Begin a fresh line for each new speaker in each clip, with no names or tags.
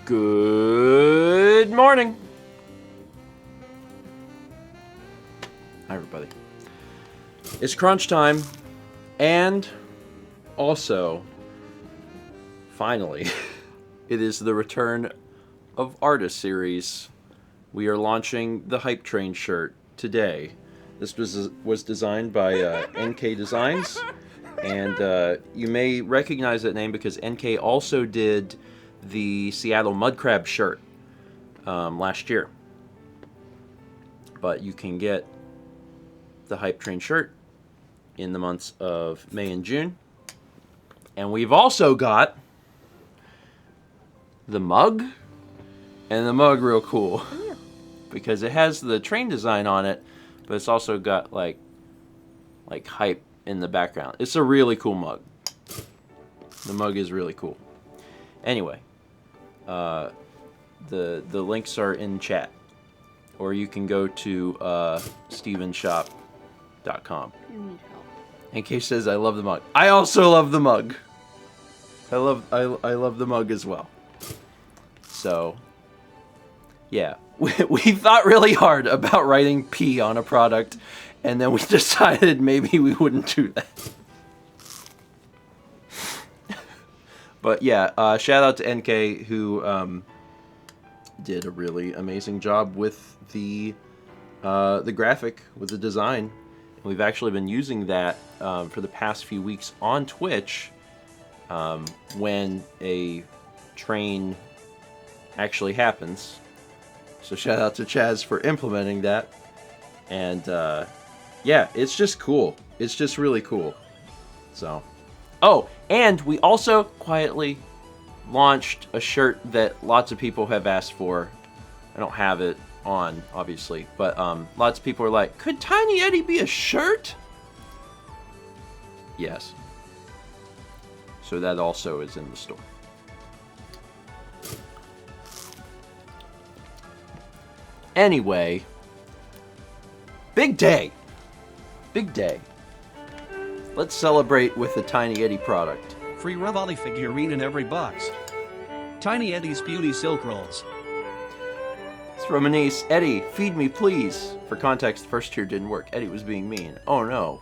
Good morning. Hi, everybody. It's crunch time, and also, finally, it is the return of Artist Series. We are launching the Hype Train shirt today. This was designed by NK Designs, and you may recognize that name because NK also did the Seattle Mud Crab shirt last year. But you can get the Hype Train shirt in the months of May and June. And we've also got the mug, and the mug real cool because it has the train design on it, but it's also got like hype in the background. It's a really cool mug. The mug is really cool. Anyway, the links are in chat, or you can go to StephenVOD.com.
You need help.
NK says, "I love the mug." I also love the mug. I love the mug as well. So, yeah, we thought really hard about writing P on a product, and then we decided maybe we wouldn't do that. But yeah, shout out to NK who did a really amazing job with the graphic, with the design. And we've actually been using that for the past few weeks on Twitch when a train actually happens. So shout out to Chaz for implementing that. And yeah, it's just cool. It's just really cool. So, oh, and we also quietly launched a shirt that lots of people have asked for. I don't have it on, obviously, but lots of people are like, could Tiny Eddie be a shirt? Yes. So that also is in the store. Anyway, big day. Big day. Let's celebrate with the Tiny Eddie product.
Free Rivali figurine in every box. Tiny Eddie's Beauty Silk Rolls.
It's from Anise. Eddie, feed me, please. For context, the first tier didn't work. Eddie was being mean. Oh no.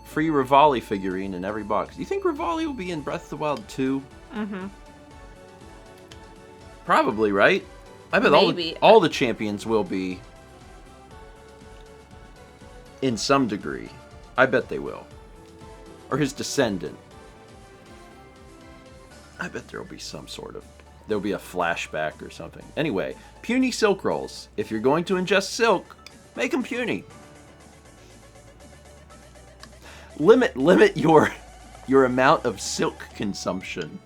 Free Rivali figurine in every box. Do you think Rivali will be in Breath of the Wild 2?
Mm-hmm.
Probably, right? I bet all the champions will be in some degree. I bet they will. Or his descendant. I bet there'll be some sort of... There'll be a flashback or something. Anyway, puny silk rolls. If you're going to ingest silk, make them puny. Limit your amount of silk consumption.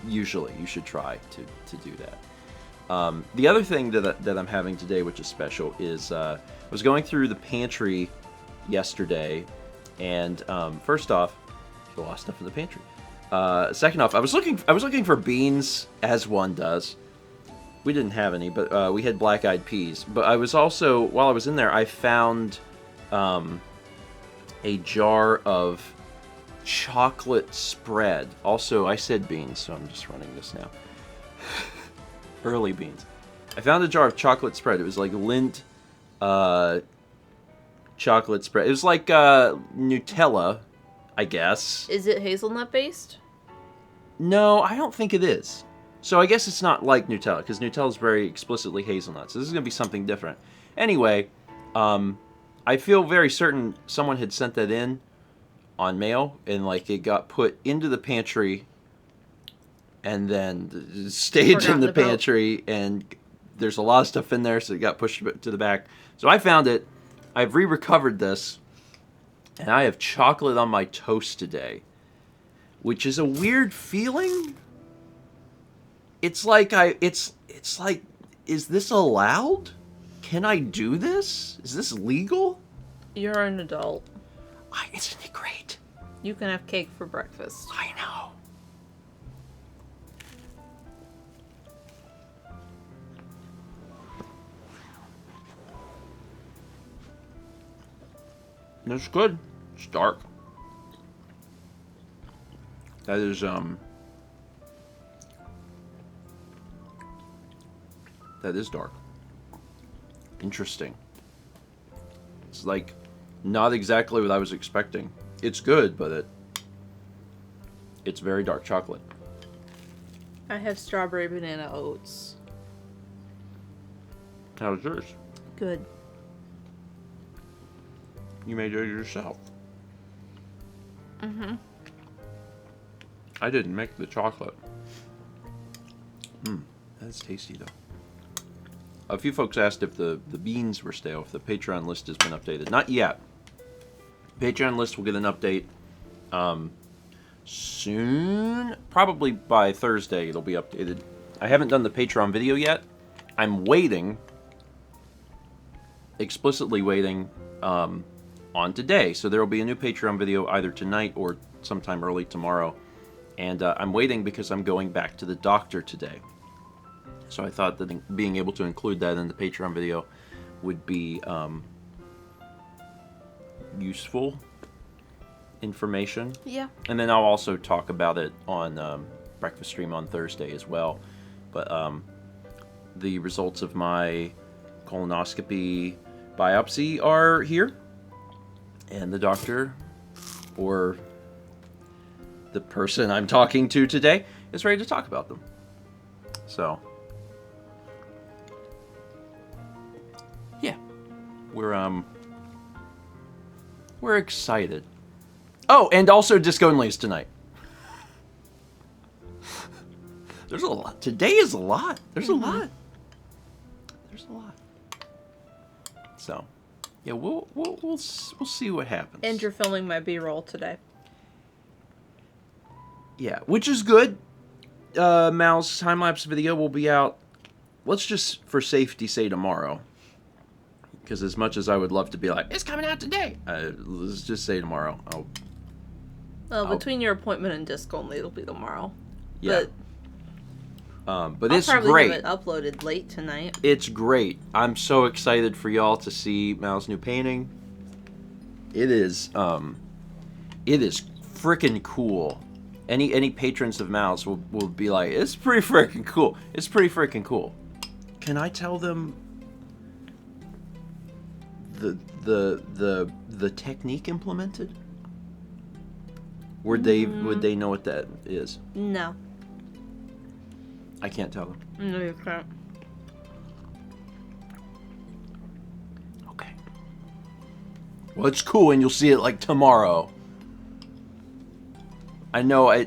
Usually, you should try to do that. The other thing that I'm having today, which is special, is I was going through the pantry yesterday, and first off, there's a lot of stuff in the pantry. Second off, I was looking for beans, as one does. We didn't have any, but we had black-eyed peas. But I was also, while I was in there, I found a jar of chocolate spread. Also, I said beans, so I'm just running this now. Early beans. I found a jar of chocolate spread. It was like Lindt chocolate spread. It was like Nutella, I guess.
Is it hazelnut based?
No, I don't think it is. So I guess it's not like Nutella, because Nutella is very explicitly hazelnut. So this is going to be something different. Anyway, I feel very certain someone had sent that in on mail, and like it got put into the pantry and then stayed in the pantry, and there's a lot of stuff in there, so it got pushed to the back. So I found it. I've re-recovered this, and I have chocolate on my toast today, which is a weird feeling. It's like it's like, is this allowed? Can I do this? Is this legal?
You're an adult.
Isn't it great?
You can have cake for breakfast.
I know. It's good. It's dark. That is That is dark. Interesting. It's like not exactly what I was expecting. It's good, but it's very dark chocolate.
I have strawberry banana oats.
How's yours?
Good.
You made it yourself.
Mm-hmm.
I didn't make the chocolate. That's tasty though. A few folks asked if the beans were stale, if the Patreon list has been updated. Not yet. Patreon list will get an update soon. Probably by Thursday it'll be updated. I haven't done the Patreon video yet. I'm waiting, explicitly waiting, on today. So there will be a new Patreon video either tonight or sometime early tomorrow. And I'm waiting because I'm going back to the doctor today. So I thought that being able to include that in the Patreon video would be useful information.
Yeah.
And then I'll also talk about it on Breakfast Stream on Thursday as well. But the results of my colonoscopy biopsy are here. And the doctor, or the person I'm talking to today, is ready to talk about them. So, yeah, we're excited. Oh, and also Disco and Lace tonight. There's a lot. Today is a lot. There's a lot. There's a lot. So, yeah, we'll see what happens.
And you're filming my B-roll today.
Yeah, which is good. Mal's time-lapse video will be out, let's just, for safety, say tomorrow. Because as much as I would love to be like, it's coming out today, let's just say tomorrow.
Well, between your appointment and disc only, it'll be tomorrow.
Yeah. But it's
I'll probably
great.
have it uploaded late tonight.
It's great. I'm so excited for y'all to see Mal's new painting. It is freaking cool. Any patrons of Mal's will be like, it's pretty freaking cool. It's pretty freaking cool. Can I tell them the technique implemented? Would they know what that is?
No.
I can't tell them.
No, you can't.
Okay. Well, it's cool, and you'll see it like tomorrow. I know I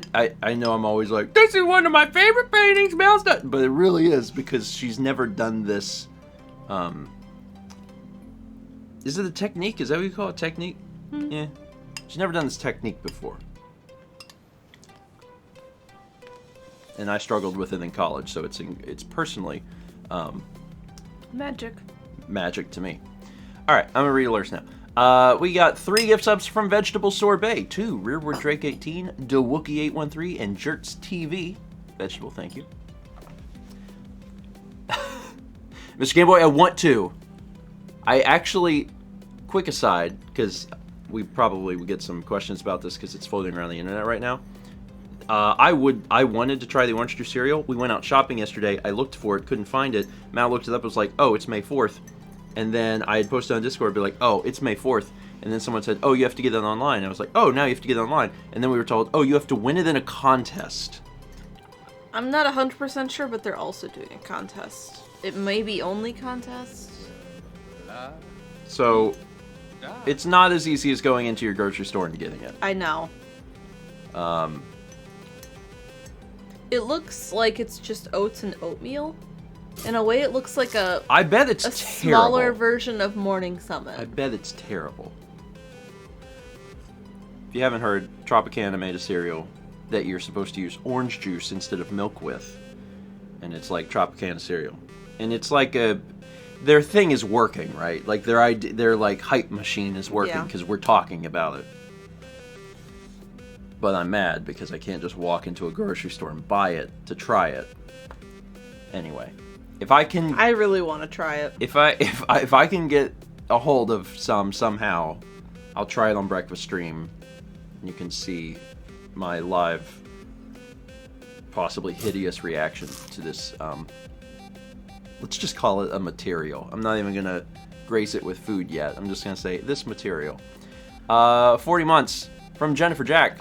know I'm always like, this is one of my favorite paintings, Mal's done. But it really is, because she's never done this. Is it a technique? Is that what you call it? Technique? Mm-hmm. Yeah. She's never done this technique before. And I struggled with it in college, so it's personally
magic
to me. All right, I'm gonna read alerts now. We got 3 gift subs from Vegetable Sorbet, 2 Rearward Drake 18, DeWookie 813, and Jerts TV. Vegetable, thank you. Mr. Gameboy, I want to. I actually, quick aside, because we probably would get some questions about this because it's floating around the internet right now. I wanted to try the orange juice cereal. We went out shopping yesterday. I looked for it, couldn't find it. Mal looked it up, was like, oh, it's May 4th. And then I had posted on Discord, be like, oh, it's May 4th. And then someone said, oh, you have to get it online. And I was like, oh, now you have to get it online. And then we were told, oh, you have to win it in a contest.
I'm not 100% sure, but they're also doing a contest. It may be only contest.
So, it's not as easy as going into your grocery store and getting it.
I know. It looks like it's just oats and oatmeal. In a way, it looks like
I bet it's
a
terrible.
smaller version of Morning Summit.
I bet it's terrible. If you haven't heard, Tropicana made a cereal that you're supposed to use orange juice instead of milk with. And it's like Tropicana cereal. And it's like their thing is working, right? Like their like hype machine is working because we're talking about it. But I'm mad because I can't just walk into a grocery store and buy it to try it. Anyway, if I can,
I really want to try it.
If I can get a hold of some somehow, I'll try it on Breakfast Stream. You can see my live, possibly hideous reaction to this let's just call it a material. I'm not even going to grace it with food yet. I'm just going to say this material. 40 months from Jennifer Jack.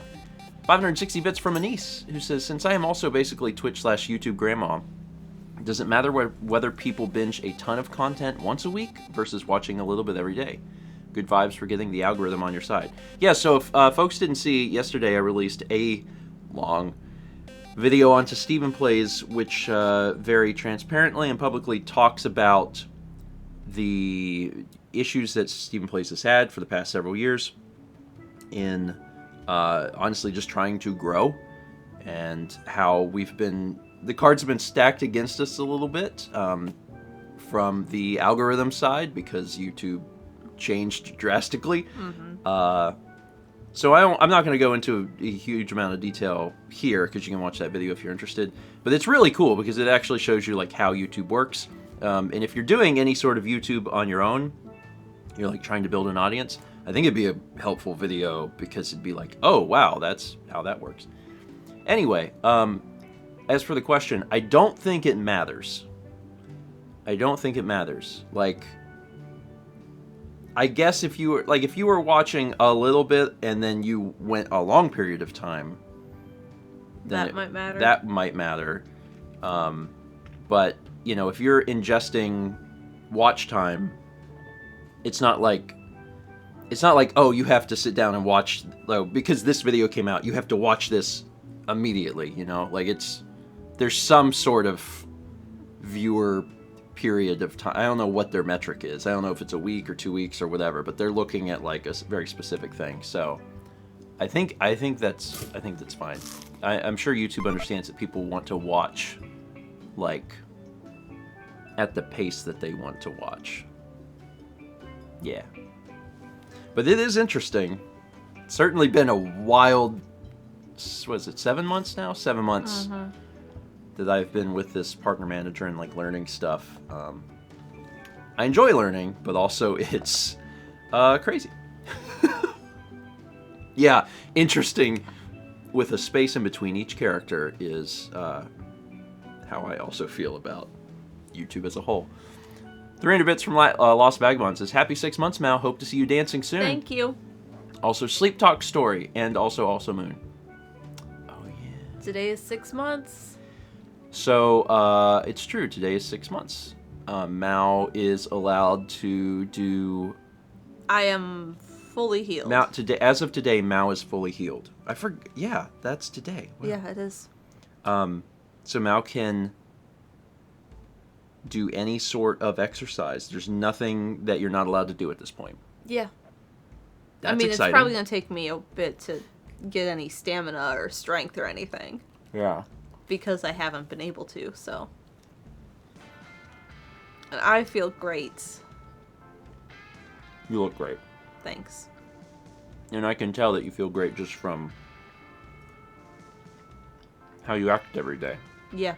560 bits from Anise, who says, since I am also basically Twitch/YouTube grandma, does it matter whether people binge a ton of content once a week versus watching a little bit every day? Good vibes for getting the algorithm on your side. Yeah, so if folks didn't see, yesterday I released a long video onto Stephen Plays, which very transparently and publicly talks about the issues that Stephen Plays has had for the past several years in honestly just trying to grow, and how the cards have been stacked against us a little bit from the algorithm side because YouTube changed drastically. So I'm not going to go into a huge amount of detail here because you can watch that video if you're interested. But it's really cool because it actually shows you like how YouTube works. And if you're doing any sort of YouTube on your own, you're like trying to build an audience, I think it'd be a helpful video because it'd be like, oh wow, that's how that works. Anyway, as for the question, I don't think it matters. Like, I guess if you were watching a little bit and then you went a long period of time, then that might matter. But you know, if you're ingesting watch time, it's not like, oh, you have to sit down and watch, because this video came out, you have to watch this immediately, you know? Like, there's some sort of viewer period of time. I don't know what their metric is. I don't know if it's a week or 2 weeks or whatever, but they're looking at like a very specific thing. So I think that's fine. I'm sure YouTube understands that people want to watch like at the pace that they want to watch. Yeah. But it is interesting. It's certainly been a wild, what is it, 7 months now? 7 months that I've been with this partner manager and like learning stuff. I enjoy learning, but also it's crazy. Yeah, interesting with a space in between each character is how I also feel about YouTube as a whole. 300 bits from Lost Vagabond says, happy 6 months, Mal. Hope to see you dancing soon.
Thank you.
Also, Sleep Talk Story, and also Moon. Oh, yeah.
Today is 6 months.
So, it's true. Today is 6 months. Mal is allowed to do...
I am fully healed.
As of today, Mal is fully healed. Yeah, that's today. Wow.
Yeah, it is.
So Mal can do any sort of exercise. There's nothing that you're not allowed to do at this point.
Yeah.
That's
exciting.
It's
probably going to take me a bit to get any stamina or strength or anything.
Yeah.
Because I haven't been able to, so. And I feel great.
You look great.
Thanks.
And I can tell that you feel great just from how you act every day.
Yeah.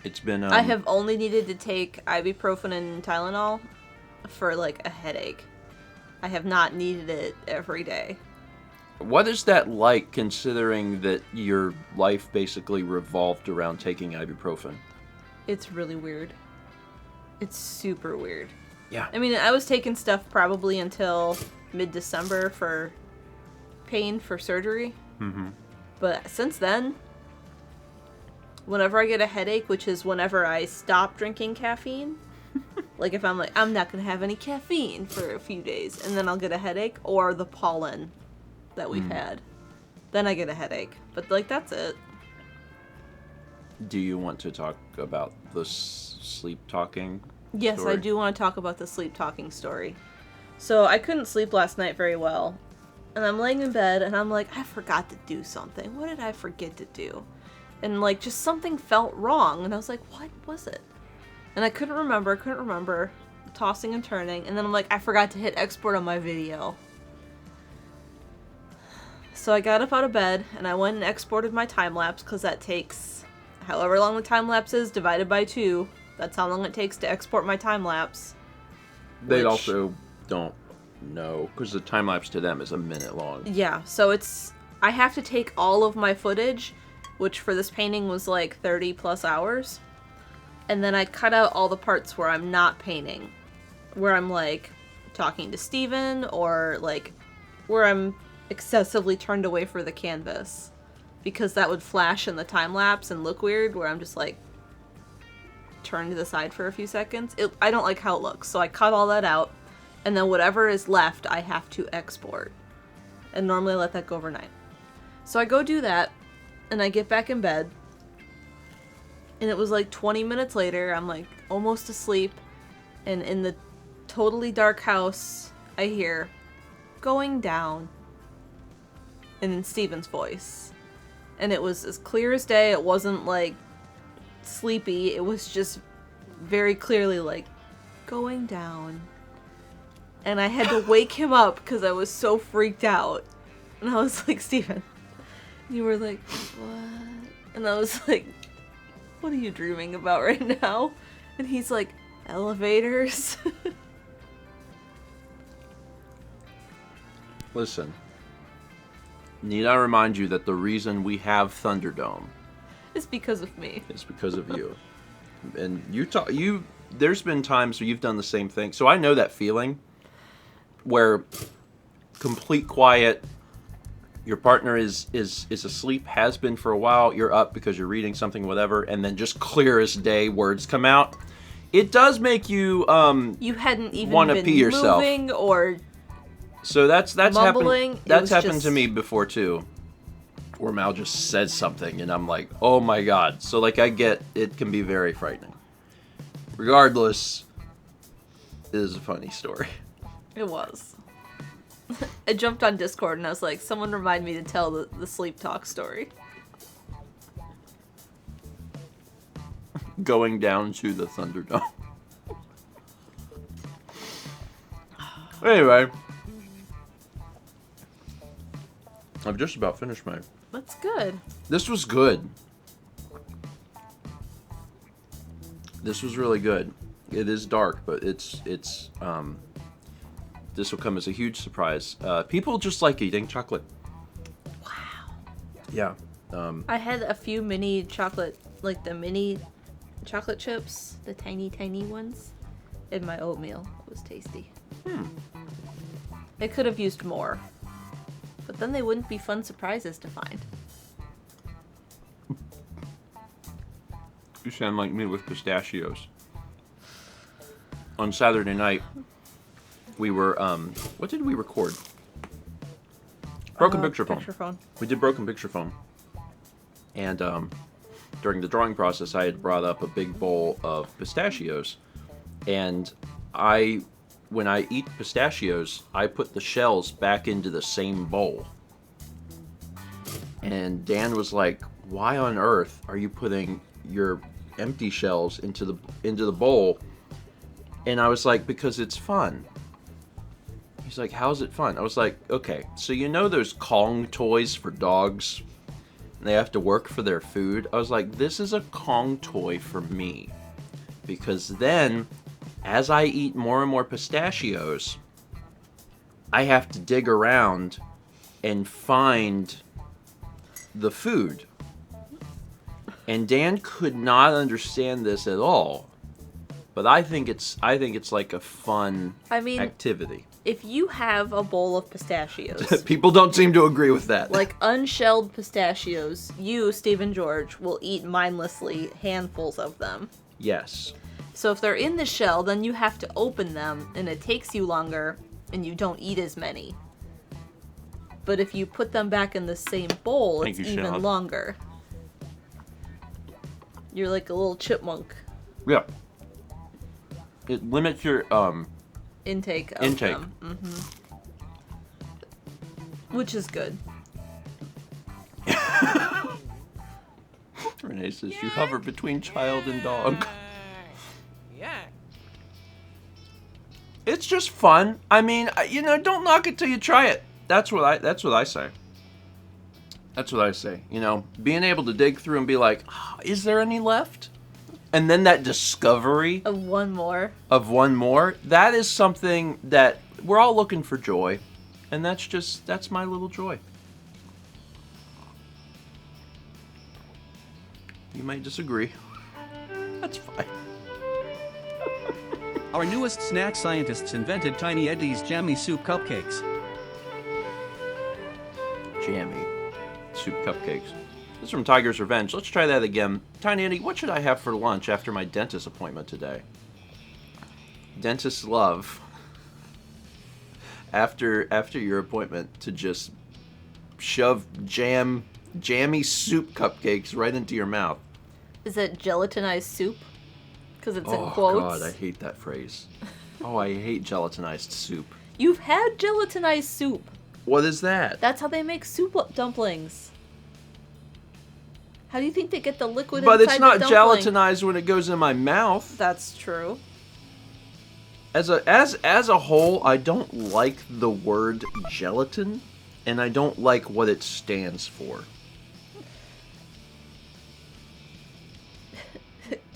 It's been...
I have only needed to take ibuprofen and Tylenol for, like, a headache. I have not needed it every day.
What is that like, considering that your life basically revolved around taking ibuprofen?
It's really weird. It's super weird.
Yeah.
I mean, I was taking stuff probably until mid-December for pain for surgery. Mm-hmm. But since then, whenever I get a headache, which is whenever I stop drinking caffeine, like if I'm like, I'm not going to have any caffeine for a few days, and then I'll get a headache, or the pollen that we've had, then I get a headache. But, like, that's it.
Do you want to talk about the sleep talking
Yes,
story?
I do want to talk about the sleep talking story. So, I couldn't sleep last night very well. And I'm laying in bed, and I'm like, I forgot to do something. What did I forget to do? And, like, just something felt wrong. And I was like, what was it? And I couldn't remember, tossing and turning. And then I'm like, I forgot to hit export on my video. So I got up out of bed, and I went and exported my time-lapse, because that takes however long the time-lapse is, divided by 2. That's how long it takes to export my time-lapse.
They also don't know, because the time-lapse to them is a minute long.
Yeah, so I have to take all of my footage, which for this painting was like 30 plus hours, And then I cut out all the parts where I'm not painting. Where I'm, like, talking to Steven, or, like, where I'm excessively turned away for the canvas. Because that would flash in the time-lapse and look weird, where I'm just, like, turned to the side for a few seconds. I don't like how it looks, so I cut all that out. And then whatever is left, I have to export. And normally I let that go overnight. So I go do that, and I get back in bed. And it was like 20 minutes later, I'm like almost asleep, and in the totally dark house, I hear, "Going down," and in Steven's voice. And it was as clear as day. It wasn't like sleepy. It was just very clearly like, "Going down." And I had to wake him up because I was so freaked out. And I was like, "Steven." You were like, "What?" And I was like, "What are you dreaming about right now?" And he's like, "Elevators."
Listen, need I remind you that the reason we have Thunderdome
It's because of me.
is because of you. And there's been times where you've done the same thing. So I know that feeling where complete quiet, your partner is asleep, has been for a while, you're up because you're reading something, whatever, and then just clear as day words come out. It does make you
You hadn't even
wanna
been
pee yourself.
moving or
So that's
mumbling.
happened. That's
was
happened
just...
to me before too, where Mal just said something and I'm like, oh my god. So like I get it can be very frightening. Regardless, it is a funny story.
It was. I jumped on Discord and I was like, "Someone remind me to tell the sleep talk story."
Going down to the Thunderdome. Anyway, I've just about finished mine.
That's good.
This was good. This was really good. It is dark, but it's this will come as a huge surprise. People just like eating chocolate.
Wow.
Yeah.
I had a few mini chocolate, like the mini chocolate chips, the tiny ones, in my oatmeal. It was tasty. I could have used more, but then they wouldn't be fun surprises to find.
You sound like me with pistachios. On Saturday night, we were, what did we record? Broken Picture Phone. We did Broken Picture Phone. And during the drawing process, I had brought up a big bowl of pistachios. And when I eat pistachios, I put the shells back into the same bowl. And Dan was like, "Why on earth are you putting your empty shells into the bowl?" And I was like, "Because it's fun." He's like, "How's it fun?" I was like, "Okay, so you know those Kong toys for dogs? They have to work for their food." I was like, "This is a Kong toy for me. Because then, as I eat more and more pistachios, I have to dig around and find the food." And Dan could not understand this at all. But I think it's like a fun activity.
If you have a bowl of pistachios,
People don't seem to agree with that.
like unshelled pistachios, you, Stephen George, will eat mindlessly handfuls of them.
Yes.
So if they're in the shell, then you have to open them, and it takes you longer, and you don't eat as many. But if you put them back in the same bowl, it's even longer. You're like a little chipmunk.
Yeah. It limits your
Intake of them. Which is good.
Renee says you hover between child and dog. It's just fun. I mean, don't knock it till you try it. That's what I say. That's what I say. Being able to dig through and be like, is there any left? And then that discovery
of one more,
that is something that we're all looking for joy. And that's my little joy. You might disagree. That's fine.
Our newest snack scientists invented Tiny Eddie's jammy soup cupcakes.
Jammy soup cupcakes. This is from Tiger's Revenge. Let's try that again. Tiny Eddie, what should I have for lunch after my dentist appointment today? Dentist love. After your appointment, to just shove jammy soup cupcakes right into your mouth.
Is it gelatinized soup? Because it's in
Oh
quotes.
God, I hate that phrase. Oh, I hate gelatinized soup.
You've had gelatinized soup.
What is that?
That's how they make soup dumplings. How do you think they get the liquid
But
inside
it's not
the dumpling?
gelatinized when it goes in my mouth.
That's true.
As a whole, I don't like the word gelatin, and I don't like what it stands for.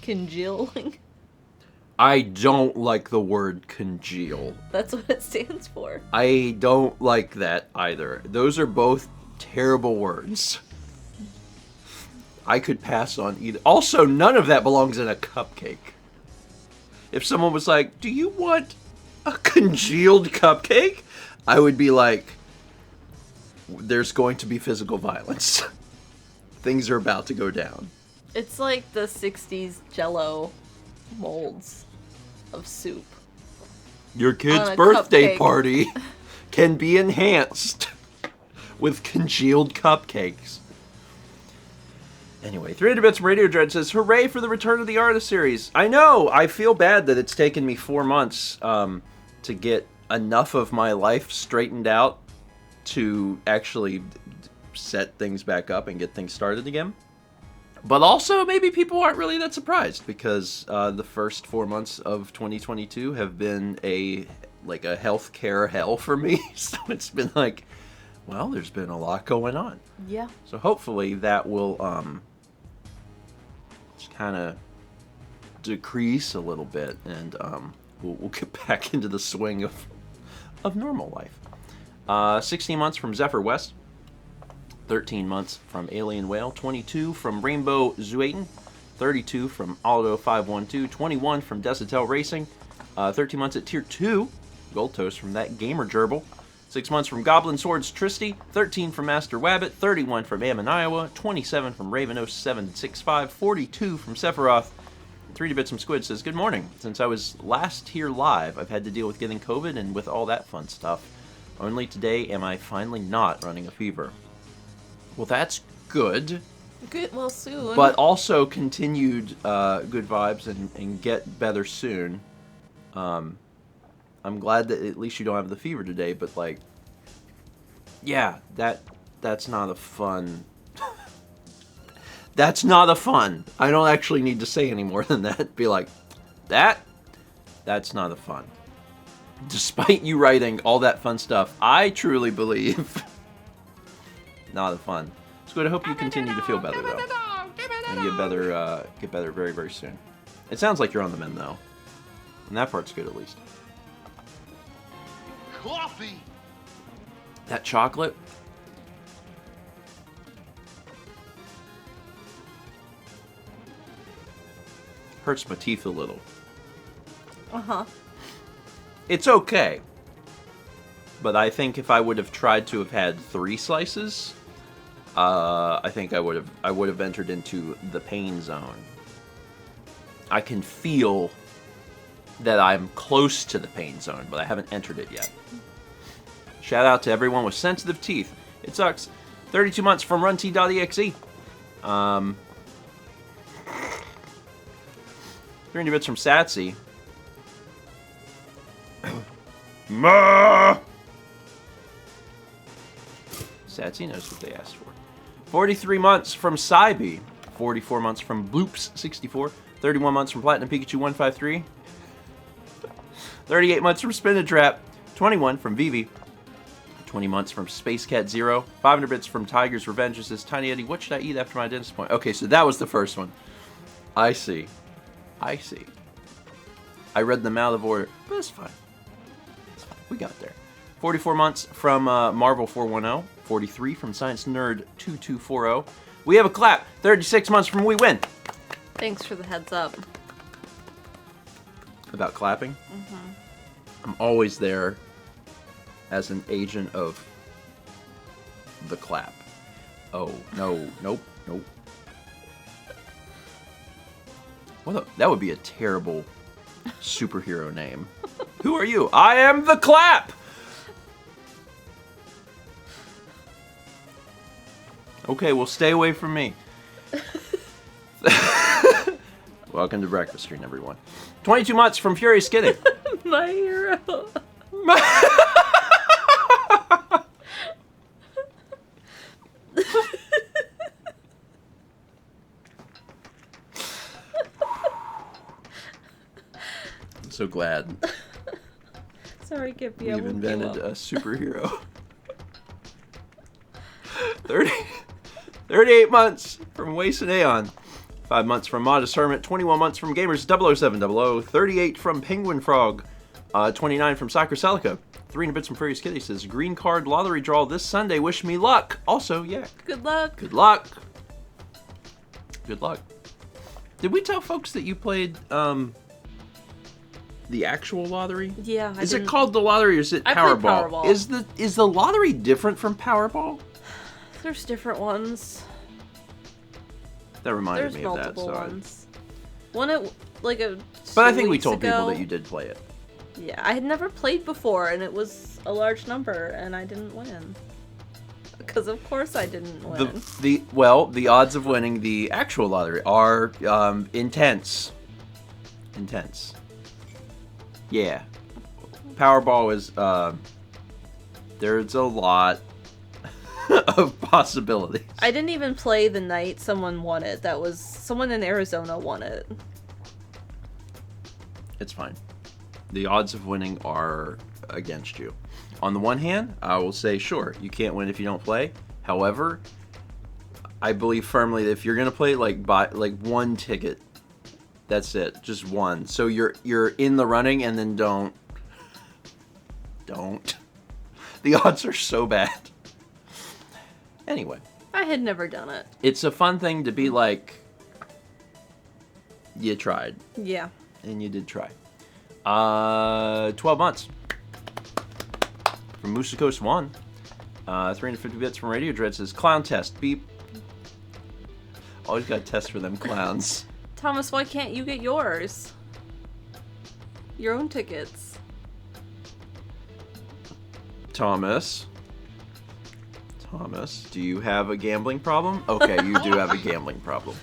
Congealing.
I don't like the word congeal.
That's what it stands for.
I don't like that either. Those are both terrible words. I could pass on either. Also, none of that belongs in a cupcake. If someone was like, "Do you want a congealed cupcake?" I would be like, "There's going to be physical violence. Things are about to go down."
It's like the 60s Jell-O molds of soup.
Your kid's
On a
birthday
cupcake.
party can be enhanced with congealed cupcakes. Anyway, 300 Bits from Radio Dread says, "Hooray for the return of the Artist series." I know, I feel bad that it's taken me 4 months to get enough of my life straightened out to actually set things back up and get things started again. But also, maybe people aren't really that surprised, because the first 4 months of 2022 have been a healthcare hell for me. So it's been like, well, there's been a lot going on.
Yeah.
So hopefully that will just kind of decrease a little bit, and we'll get back into the swing of normal life. 16 months from Zephyr West. 13 months from Alien Whale, 22 from Rainbow Zuaten, 32 from Aldo512, 21 from Desitel Racing, 13 months at Tier 2, Gold Toast from That Gamer Gerbil, 6 months from Goblin Swords Tristy, 13 from Master Wabbit, 31 from Ammon Iowa, 27 from Raven0765, 42 from Sephiroth. 3D Bits from Squid says, "Good morning. Since I was last here live, I've had to deal with getting COVID and with all that fun stuff. Only today am I finally not running a fever." Well, that's good.
Good, well, soon.
But also continued good vibes and get better soon. I'm glad that at least you don't have the fever today, but like, yeah, that's not a fun. That's not a fun. I don't actually need to say any more than that. Be like, that's not a fun. Despite you writing all that fun stuff, I truly believe not a fun. It's good. I hope you continue to feel better though, and get better very, very soon. It sounds like you're on the mend though, and that part's good at least.
Coffee.
That chocolate. Hurts my teeth a little.
Uh-huh.
It's okay. But I think if I would have tried to have had 3 slices, I think I would have entered into the pain zone. I can feel that I'm close to the pain zone, but I haven't entered it yet. Shout out to everyone with sensitive teeth. It sucks. 32 months from runt.exe. 300 bits from Satsy. Ma! Satsy knows what they asked for. 43 months from Cybe. 44 months from Bloops64. 31 months from Platinum Pikachu 153. 38 months from Spinatrap. 21 from Vivi. 20 months from Space Cat Zero. 500 bits from Tiger's Revenge. It says, Tiny Eddie, what should I eat after my dentist appointment? Okay, so that was the first one. I see. I see. I read them out of order, but it's fine. It's fine. We got there. 44 months from Marvel 410. 43 from Science Nerd 2240. We have a clap. 36 months from We Win.
Thanks for the heads up.
About clapping? I'm always there as an agent of the clap. Oh, no, nope. That would be a terrible superhero name. Who are you? I am the clap! Okay, well, stay away from me. Welcome to Breakfast Screen, everyone. 22 months from Furious Kidding.
My hero.
I'm so glad
Sorry, Gippy. I
we've
woke you
invented
up.
a superhero. 38 months from Waste and Aeon. 5 months from Modest Hermit. 21 months from Gamers 00700. 38 from Penguin Frog. 29 from Soccer Celica. 300 bits from Furious Kitty says, green card lottery draw this Sunday. Wish me luck. Also, yeah.
Good luck.
Good luck. Good luck. Did we tell folks that you played the actual lottery?
Yeah.
Is it called the lottery or is it
I played
Powerball?
Powerball.
Is the lottery different from Powerball?
There's different ones.
That reminded
There's
me of that.
multiple
So
ones. One at like a.
but I think we
2
told
weeks ago,
people that you did play it.
Yeah, I had never played before, and it was a large number, and I didn't win. Because of course I didn't win.
The odds of winning the actual lottery are intense. Intense. Yeah. Powerball is there's a lot of possibilities.
I didn't even play the night someone won it. That was someone in Arizona won it.
It's fine. The odds of winning are against you. On the one hand, I will say, sure, you can't win if you don't play. However, I believe firmly that if you're gonna play, buy one ticket. That's it, just one. So you're in the running, and then don't. The odds are so bad. Anyway,
I had never done it.
it's a fun thing to be like. You tried,
Yeah.
and you did try. 12 months. From Musicos 1. 350 bits from Radio Dread says, clown test, beep. Always got tests for them clowns.
Thomas, why can't you get yours? Your own tickets.
Thomas, do you have a gambling problem? Okay, you do have a gambling problem.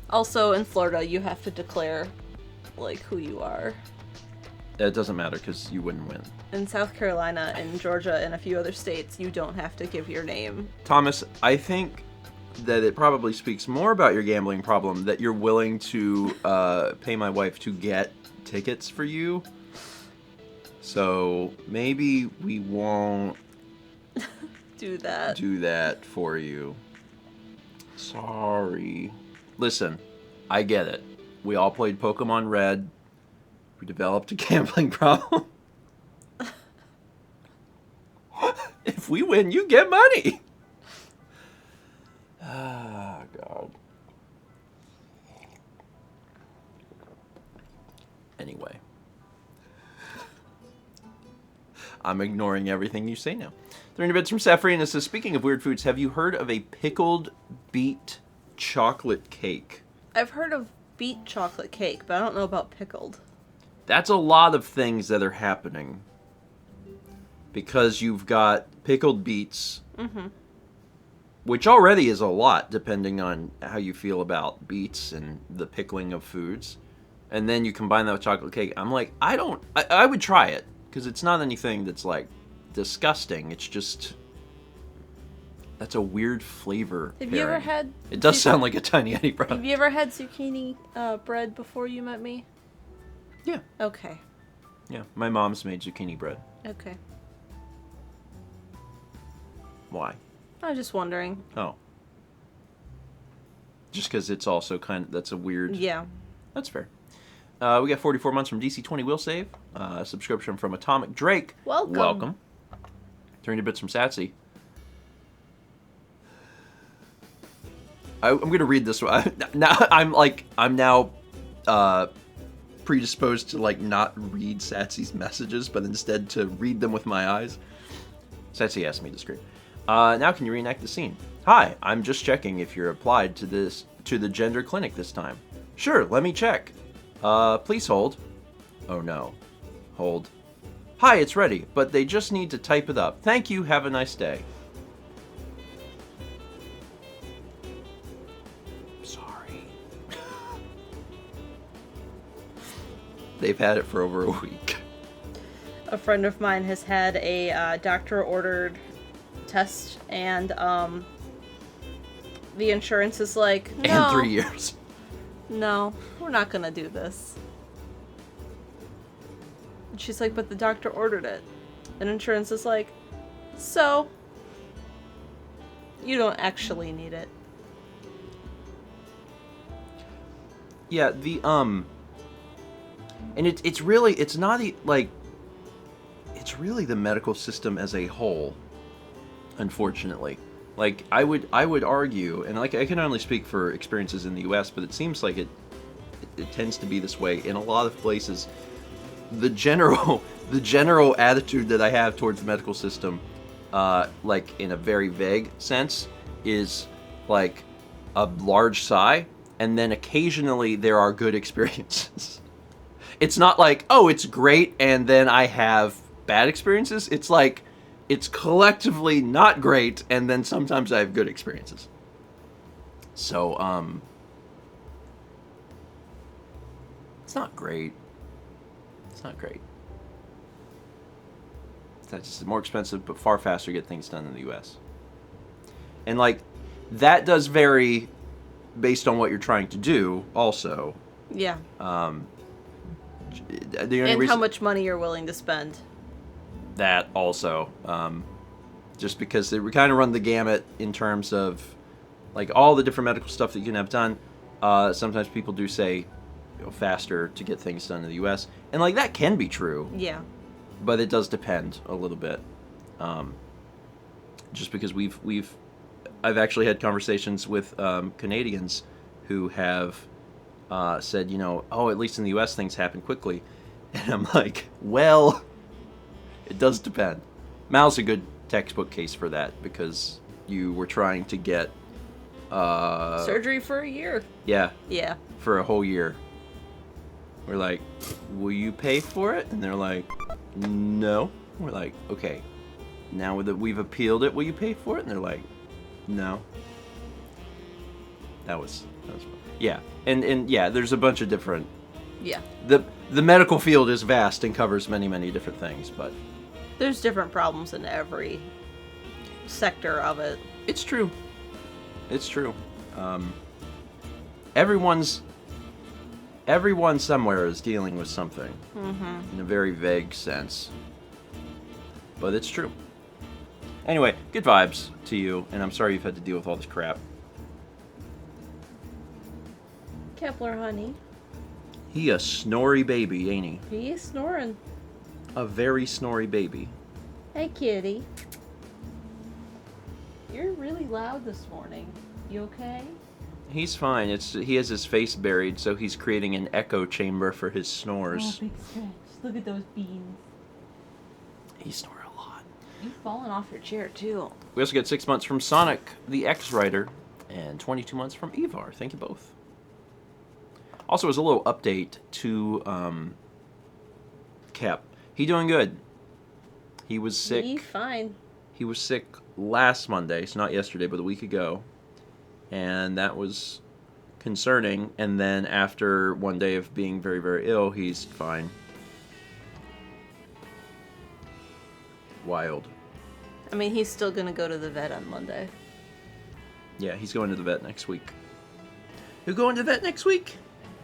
Also, in Florida, you have to declare, who you are.
It doesn't matter because you wouldn't win.
In South Carolina and Georgia and a few other states, you don't have to give your name.
Thomas, I think that it probably speaks more about your gambling problem that you're willing to pay my wife to get tickets for you. So maybe we won't
Do that.
do that for you. Sorry. Listen, I get it. We all played Pokemon Red. We developed a gambling problem. If we win, you get money. Ah, God. Anyway. I'm ignoring everything you say now. 300 bits from Saffrina says, speaking of weird foods, have you heard of a pickled beet chocolate cake?
I've heard of beet chocolate cake, but I don't know about pickled.
That's a lot of things that are happening. Because you've got pickled beets, which already is a lot, depending on how you feel about beets and the pickling of foods. And then you combine that with chocolate cake. I'm like, I would try it. Because it's not anything that's, disgusting. It's just, that's a weird flavor
Have you ever
pairing.
had...
It does sound like a Tiny Eddie
Have
product.
you ever had zucchini bread before you met me?
Yeah.
Okay.
Yeah, my mom's made zucchini bread.
Okay.
Why?
I was just wondering.
Oh. Just because it's also that's a weird...
Yeah.
That's fair. We got 44 months from DC20 Will Save. Subscription from Atomic Drake.
Welcome.
300 bits from Satsy. I'm gonna read this one. Now I'm now predisposed to like not read Satsy's messages, but instead to read them with my eyes. Satsy asked me to scream. Now can you reenact the scene? Hi, I'm just checking if you're applied to the gender clinic this time. Sure, let me check. Please hold. Oh no. Hold. Hi, it's ready, but they just need to type it up. Thank you, have a nice day. Sorry. They've had it for over a week.
A friend of mine has had a doctor-ordered test, and the insurance is like, no.
And 3 years.
No, we're not gonna do this. And she's like, but the doctor ordered it. And insurance is like, so, you don't actually need it.
Yeah, and it's really the medical system as a whole, unfortunately. Like, I would argue, and like I can only speak for experiences in the US, but it seems like it tends to be this way in a lot of places. The general attitude that I have towards the medical system, like in a very vague sense, is like a large sigh, and then occasionally there are good experiences. It's not like, oh, it's great, and then I have bad experiences. It's like, it's collectively not great, and then sometimes I have good experiences. So, it's not great. It's not great. It's just more expensive, but far faster to get things done in the U.S. And, like, that does vary based on what you're trying to do, also.
Yeah.
The only
And
reason,
how much money you're willing to spend.
that also. Just because they kind of run the gamut in terms of, like, all the different medical stuff that you can have done. Sometimes people do say, faster to get things done in the U.S. And, like, that can be true.
Yeah.
But it does depend a little bit. Just because I've actually had conversations with Canadians who have said, oh, at least in the U.S. things happen quickly. And I'm like, well, it does depend. Mal's a good textbook case for that, because you were trying to get
surgery for a year.
Yeah.
Yeah.
For a whole year. We're like, will you pay for it? And they're like, no. We're like, okay, now that we've appealed it, will you pay for it? And they're like, no. That was yeah. And yeah, there's a bunch of different.
Yeah.
The medical field is vast and covers many, many different things, but
there's different problems in every sector of it.
It's true. It's true. Everyone somewhere is dealing with something. In a very vague sense. But it's true. Anyway, good vibes to you, and I'm sorry you've had to deal with all this crap.
Kepler, honey.
He a snory baby, ain't he?
He is snoring.
A very snory baby.
Hey, kitty. You're really loud this morning. You okay?
He's fine. He has his face buried, so he's creating an echo chamber for his snores.
Oh, big stretch. Look at those beans.
He snores a lot.
You've fallen off your chair, too.
We also get 6 months from Sonic, the X-Writer, and 22 months from Evar. Thank you both. Also, as a little update to Kep. He doing good. He was sick.
He's fine.
He was sick last Monday, so not yesterday, but a week ago. And that was concerning. And then after one day of being very, very ill, he's fine. Wild.
I mean, he's still gonna go to the vet on Monday.
Yeah, he's going to the vet next week. Who going to the vet next week?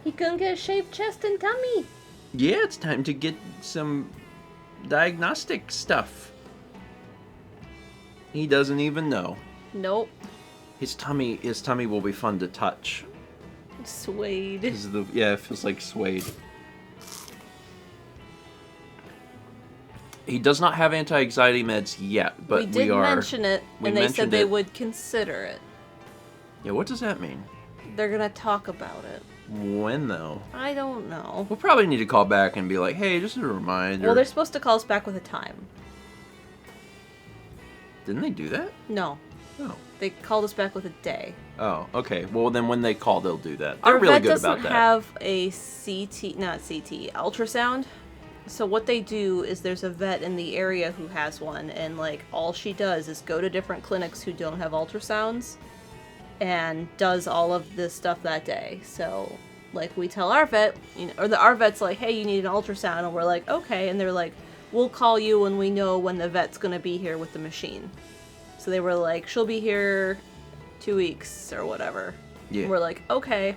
He gonna get a shaved chest and tummy.
Yeah, it's time to get some diagnostic stuff. He doesn't even know.
Nope.
His tummy will be fun to touch.
Suede.
Yeah, it feels like suede. He does not have anti-anxiety meds yet, but
we did mention it, and they said they
it.
would consider it.
Yeah, what does that mean?
They're gonna talk about it.
When, though?
I don't know.
We'll probably need to call back and be like, hey, just a reminder.
Well, they're supposed to call us back with a time.
Didn't they do that?
No.
Oh.
They called us back with a day.
Oh, okay. Well, then when they call, they'll do that. They're really
Our vet
good about
doesn't
that.
have a ultrasound. So what they do is there's a vet in the area who has one, and like all she does is go to different clinics who don't have ultrasounds and does all of this stuff that day. So like we tell our vet, our vet's like, hey, you need an ultrasound, and we're like, okay, and they're like, we'll call you when we know when the vet's gonna be here with the machine. So they were like, she'll be here 2 weeks or whatever.
Yeah.
And we're like, okay,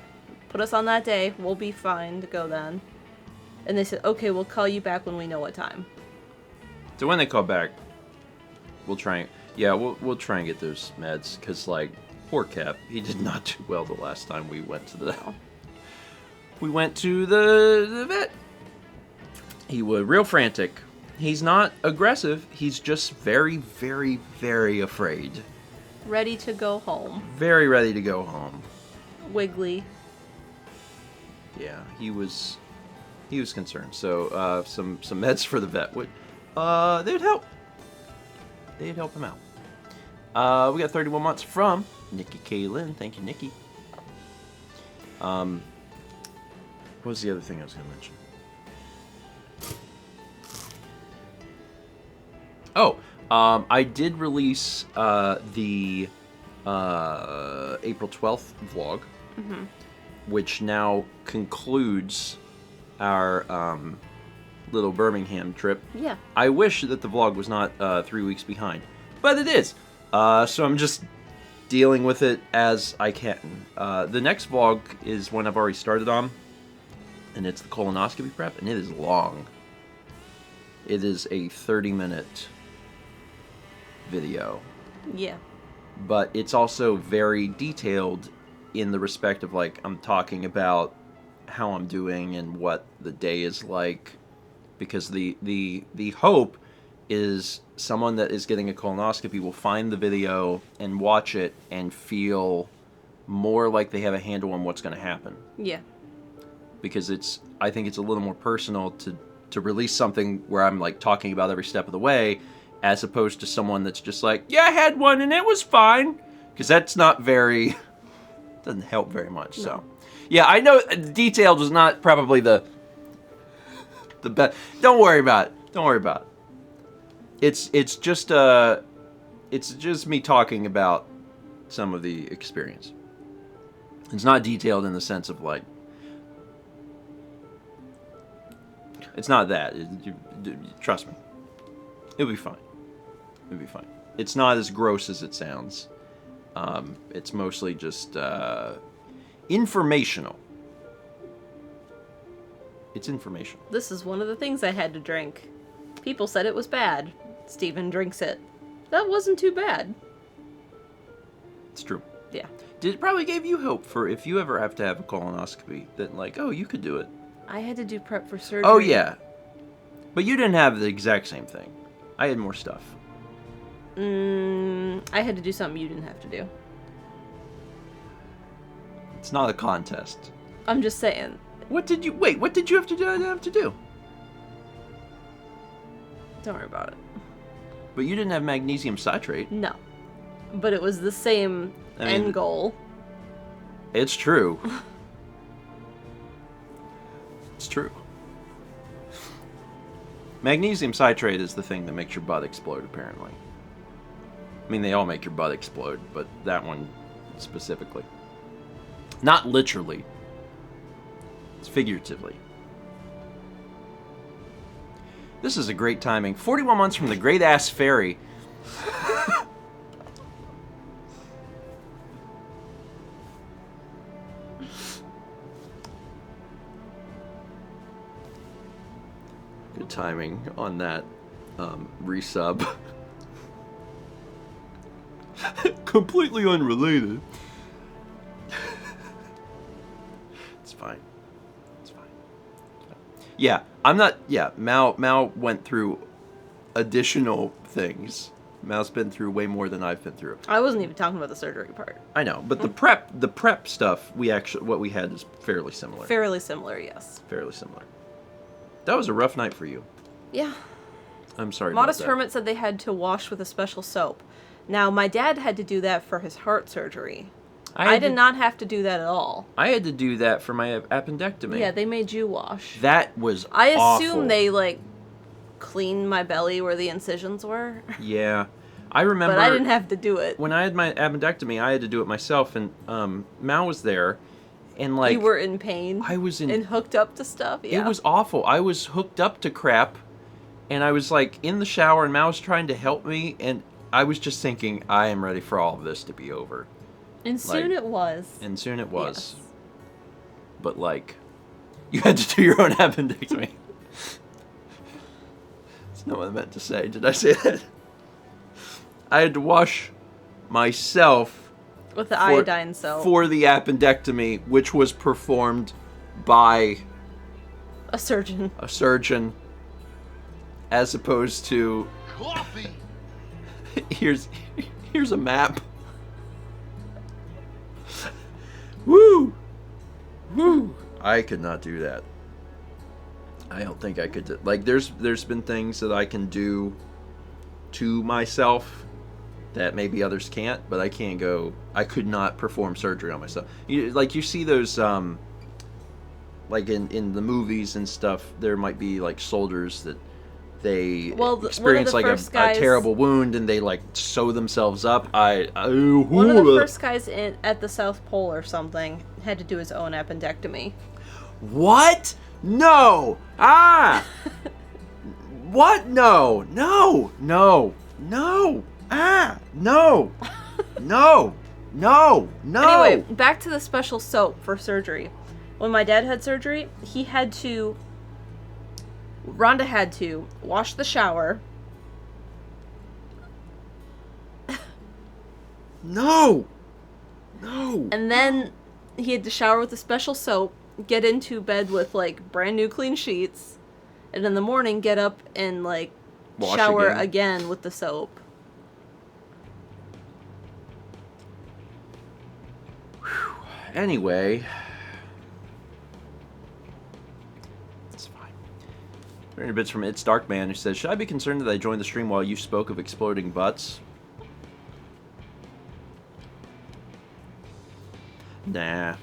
put us on that day, we'll be fine to go then. And they said, okay, we'll call you back when we know what time.
So when they call back, we'll try and get those meds, because like poor Cap, he did not do well the last time we went to the vet. He was real frantic. He's not aggressive. He's just very, very, very afraid.
Ready to go home.
Very ready to go home.
Wiggly.
Yeah, he was concerned. So some meds for the vet would they'd help. They'd help him out. We got 31 months from Nikki Kaylin. Thank you, Nikki. What was the other thing I was going to mention? Oh, I did release the April 12th vlog, which now concludes our little Birmingham trip.
Yeah.
I wish that the vlog was not 3 weeks behind, but it is. So I'm just dealing with it as I can. The next vlog is one I've already started on, and it's the colonoscopy prep, and it is long. It is a 30-minute video.
Yeah.
But it's also very detailed in the respect of, like, I'm talking about how I'm doing and what the day is like, because the hope is someone that is getting a colonoscopy will find the video and watch it and feel more like they have a handle on what's going to happen.
Yeah.
Because I think it's a little more personal to release something where I'm like talking about every step of the way, as opposed to someone that's just like, yeah, I had one and it was fine. Because that's not very, doesn't help very much. No. So, yeah, I know detailed was not probably the best. Don't worry about it. Don't worry about it. It's just me talking about some of the experience. It's not detailed in the sense of like, it's not that. Trust me. It'll be fine. It'll be fine. It's not as gross as it sounds. It's mostly just informational. It's informational.
This is one of the things I had to drink. People said it was bad. Stephen drinks it. That wasn't too bad.
It's true.
Yeah.
It probably gave you hope for if you ever have to have a colonoscopy, that like, oh, you could do it.
I had to do prep for surgery.
Oh, yeah. But you didn't have the exact same thing. I had more stuff.
I had to do something you didn't have to do.
It's not a contest.
I'm just saying.
What did you have to do?
Don't worry about it.
But you didn't have magnesium citrate.
No. But it was the same end goal.
It's true. It's true. Magnesium citrate is the thing that makes your butt explode, apparently. I mean, they all make your butt explode, but that one specifically. Not literally. It's figuratively. This is a great timing. 41 months from the Great Ass Fairy. Good timing on that resub. Completely unrelated. It's fine. It's fine. Yeah, I'm not. Yeah, Mal went through additional things Mal's been through way more than I've been through.
I wasn't even talking about the surgery part.
I know, but the prep stuff, what we had is fairly similar.
Fairly similar, yes.
Fairly similar. That was a rough night for you.
Yeah.
I'm sorry
Modest
about that.
Hermit said they had to wash with a special soap. Now, my dad had to do that for his heart surgery. I did not have to do that at all.
I had to do that for my appendectomy.
Yeah, they made you wash.
That was
I
awful.
assume they, like, cleaned my belly where the incisions were.
Yeah. I remember...
But I didn't have to do it.
When I had my appendectomy, I had to do it myself, and Mal was there, and, like...
You were in pain?
I was in...
And hooked up to stuff? Yeah.
It was awful. I was hooked up to crap, and I was, like, in the shower, and Mal was trying to help me, and I was just thinking, I am ready for all of this to be over.
And soon it was.
And soon it was.
Yes.
But, like, you had to do your own appendectomy. That's not what I meant to say. Did I say that? I had to wash myself
with the iodine soap
for the appendectomy, which was performed by
a surgeon.
A surgeon, as opposed to
coffee.
Here's a map. Woo! Woo! I could not do that. I don't think I could do, like, there's been things that I can do to myself that maybe others can't, but I could not perform surgery on myself. You see those, like in the movies and stuff, there might be, like, soldiers that they experience, like, a terrible wound, and they, like, sew themselves up.
One of the first guys at the South Pole or something had to do his own appendectomy.
What? No! Ah! What? No! No! No! No! Ah! No! No! No! No!
Anyway, back to the special soap for surgery. When my dad had surgery, Rhonda had to wash the shower.
No! No!
And then he had to shower with a special soap, get into bed with, like, brand new clean sheets, and in the morning get up and, like, shower again with the soap.
Whew. Anyway... Very bits from It's Dark Man, who says, should I be concerned that I joined the stream while you spoke of exploding butts? Nah.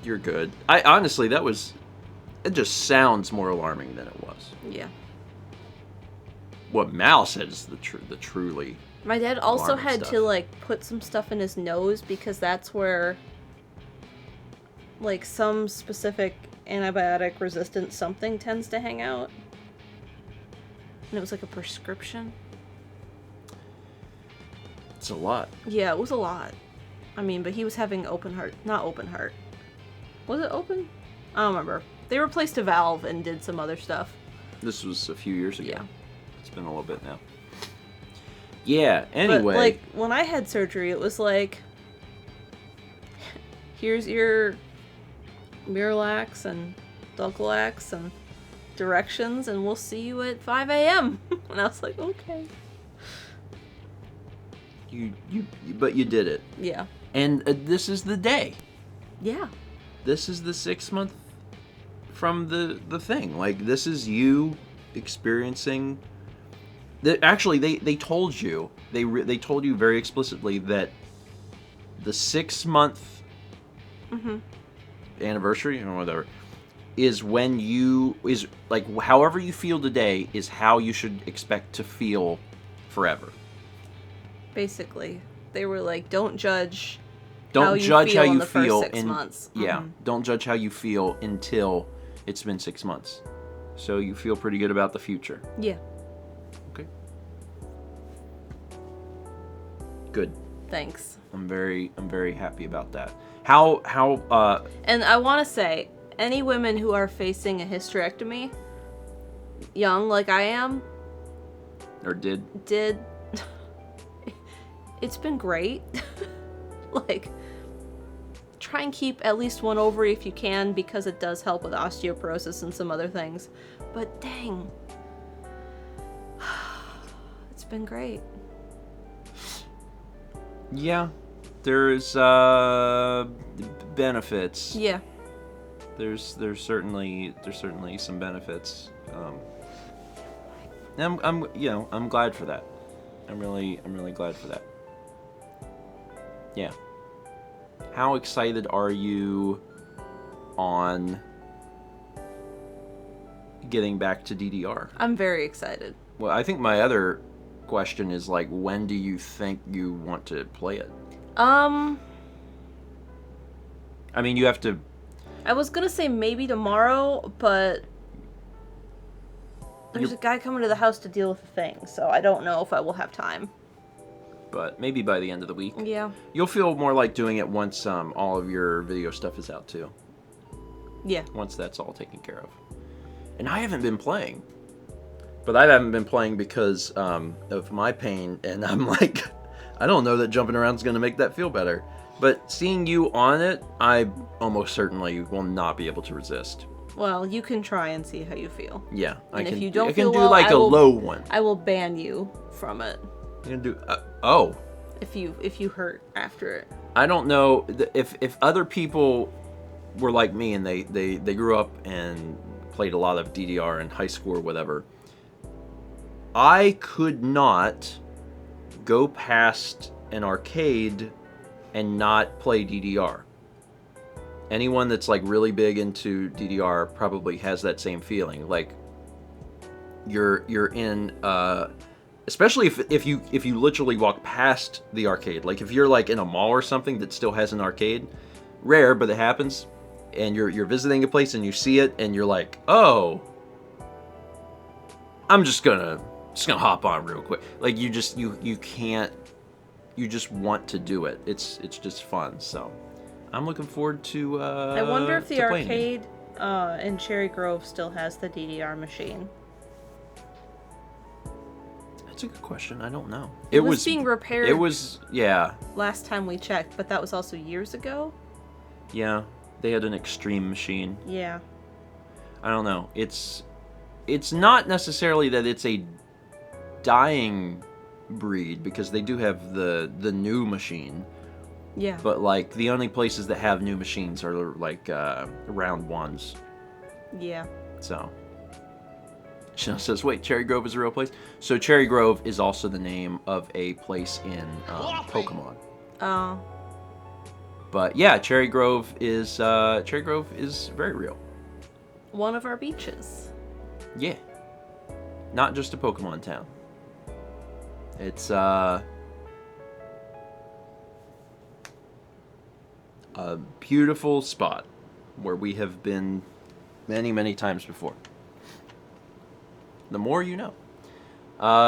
You're good. Honestly, it just sounds more alarming than it was.
Yeah.
What Mal said is the truly
My dad also had
stuff.
to, like, put some stuff in his nose because that's where, like, some specific antibiotic resistant something tends to hang out. And it was like a prescription.
It's a lot.
Yeah, it was a lot. I mean, but he was having not open heart. Was it open? I don't remember. They replaced a valve and did some other stuff.
This was a few years ago.
Yeah.
It's been a little bit now. Yeah, anyway.
But, like, when I had surgery, it was like, here's your Miralax and Dulcolax and directions, and we'll see you at 5 a.m. And I was like, okay.
But you did it.
Yeah.
And this is the day.
Yeah.
This is the 6 month from the thing. Like, this is you experiencing... Actually, they told you. They told you very explicitly that the 6 month anniversary or whatever is when is like however you feel today is how you should expect to feel forever.
Basically, they were like, don't judge.
Don't judge how you feel
in 6 months.
Yeah, don't judge how you feel until it's been 6 months. So you feel pretty good about the future.
Yeah.
Okay. Good.
Thanks.
I'm very happy about that.
And I want to say, any women who are facing a hysterectomy, young like I am,
or did
it's been great. Like, try and keep at least one ovary if you can, because it does help with osteoporosis and some other things. But dang, it's been great.
Yeah, there's benefits.
Yeah.
There's certainly some benefits. And I'm glad for that. I'm really glad for that. Yeah. How excited are you on getting back to DDR?
I'm very excited.
Well, I think my other question is, like, when do you think you want to play it? I mean, you have to...
I was gonna say maybe tomorrow, but there's a guy coming to the house to deal with the thing, so I don't know if I will have time.
But maybe by the end of the week.
Yeah.
You'll feel more like doing it once all of your video stuff is out, too.
Yeah.
Once that's all taken care of. And I haven't been playing. But I haven't been playing because of my pain, and I'm like, I don't know that jumping around is going to make that feel better. But seeing you on it, I almost certainly will not be able to resist.
Well, you can try and see how you feel.
Yeah,
And
I
if you don't feel
do
well,
like
I
a
will-
low one.
I will ban you from it
You can do oh.
if you hurt after it.
I don't know if other people were like me and they grew up and played a lot of DDR in high school or whatever. I could not go past an arcade and not play DDR. Anyone that's like really big into DDR probably has that same feeling. Like you're in especially if you literally walk past the arcade. Like if you're like in a mall or something that still has an arcade, rare but it happens, and you're visiting a place and you see it and you're like, "Oh, I'm just gonna hop on real quick." Like you just want to do it. It's just fun. So I'm looking forward to
I wonder if the
to playing it.
arcade in Cherry Grove still has the DDR machine.
That's a good question. I don't know.
It was being repaired.
It was, yeah.
Last time we checked, but that was also years ago.
Yeah. They had an extreme machine.
Yeah.
I don't know. It's not necessarily that it's a dying breed, because they do have the new machine.
Yeah.
But like the only places that have new machines are like round ones.
Yeah.
So Chanel says, "Wait, Cherry Grove is a real place?" So Cherry Grove is also the name of a place in Pokemon.
Oh.
But yeah, Cherry Grove is very real.
One of our beaches.
Yeah. Not just a Pokemon town. It's a beautiful spot where we have been many, many times before. The more you know.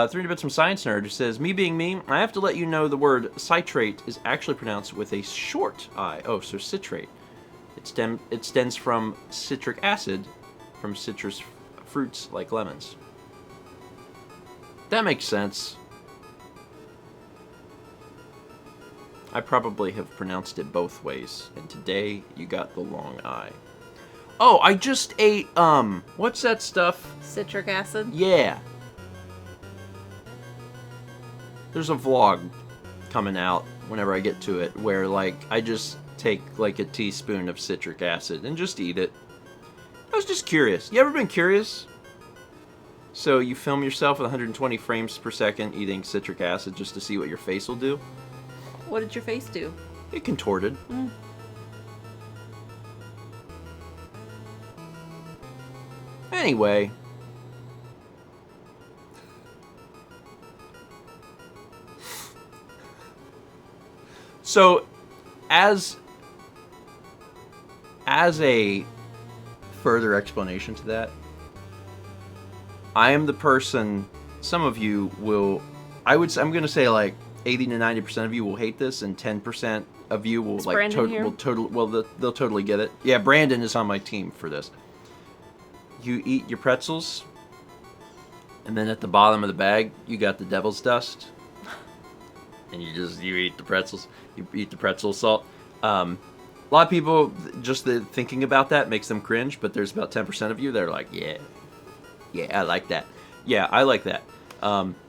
3 bits from Science Nerd, who says, "Me being me, I have to let you know the word citrate is actually pronounced with a short I. Oh, so citrate. It stems from citric acid from citrus fruits like lemons." That makes sense. I probably have pronounced it both ways, and today you got the long I. Oh, I just ate, what's that stuff?
Citric acid?
Yeah. There's a vlog coming out whenever I get to it where, like, I just take, like, a teaspoon of citric acid and just eat it. I was just curious. You ever been curious? So you film yourself at 120 frames per second eating citric acid just to see what your face will do?
What did your face do?
It contorted. Anyway. So, as a further explanation to that, I am the person, some of you will, I'm going to say like 80 to 90% of you will hate this, and 10% of you will like they'll totally get it. Yeah, Brandon is on my team for this. You eat your pretzels, and then at the bottom of the bag, you got the devil's dust. And you eat the pretzels. You eat the pretzel salt. A lot of people, just the thinking about that makes them cringe, but there's about 10% of you that are like, yeah, I like that. Yeah, I like that.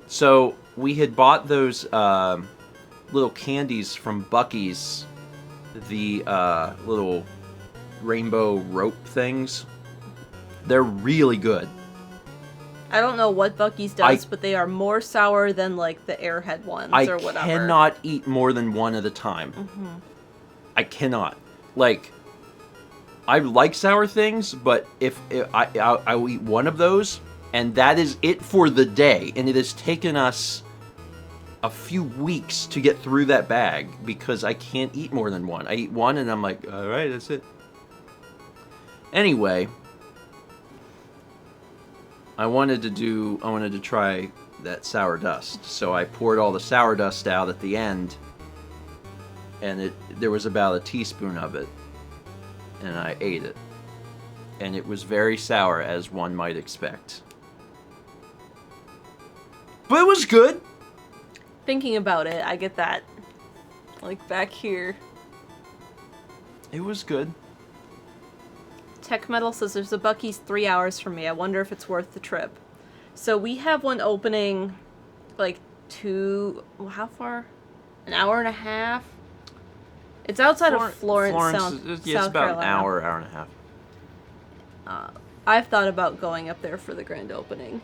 So we had bought those little candies from Buc-ee's, the little rainbow rope things. They're really good.
I don't know what Buc-ee's does, but they are more sour than like the Airhead ones or whatever.
I cannot eat more than one at a time.
Mm-hmm.
I cannot. Like, I like sour things, but if I will eat one of those, and that is it for the day. And it has taken us a few weeks to get through that bag because I can't eat more than one. I eat one, and I'm like, all right, that's it. Anyway, I wanted to try that sour dust, so I poured all the sour dust out at the end, and there was about a teaspoon of it, and I ate it, and it was very sour, as one might expect, but it was good.
Thinking about it, I get that, like back here.
It was good.
Tech Metal says there's a Buc-ee's 3 hours from me. I wonder if it's worth the trip. So we have one opening, like how far? An hour and a half? It's outside of Florence, South
it's
Carolina.
about an hour and a half.
I've thought about going up there for the grand opening.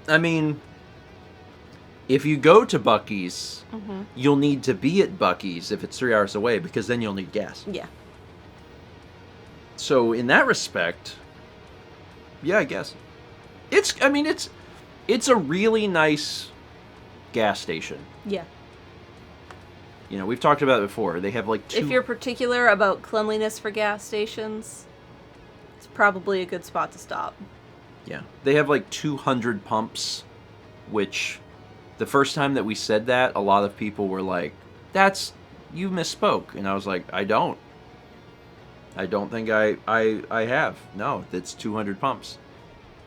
I mean, if you go to Buc-ee's,
Mm-hmm.
you'll need to be at Buc-ee's if it's 3 hours away, because then you'll need gas.
Yeah.
So in that respect, yeah, I guess it's a really nice gas station.
Yeah.
You know, we've talked about it before. They have like two.
If you're particular about cleanliness for gas stations, it's probably a good spot to stop.
Yeah, they have like 200 pumps, which the first time that we said that, a lot of people were like, you misspoke. And I was like, I don't think I have. No, it's 200 pumps.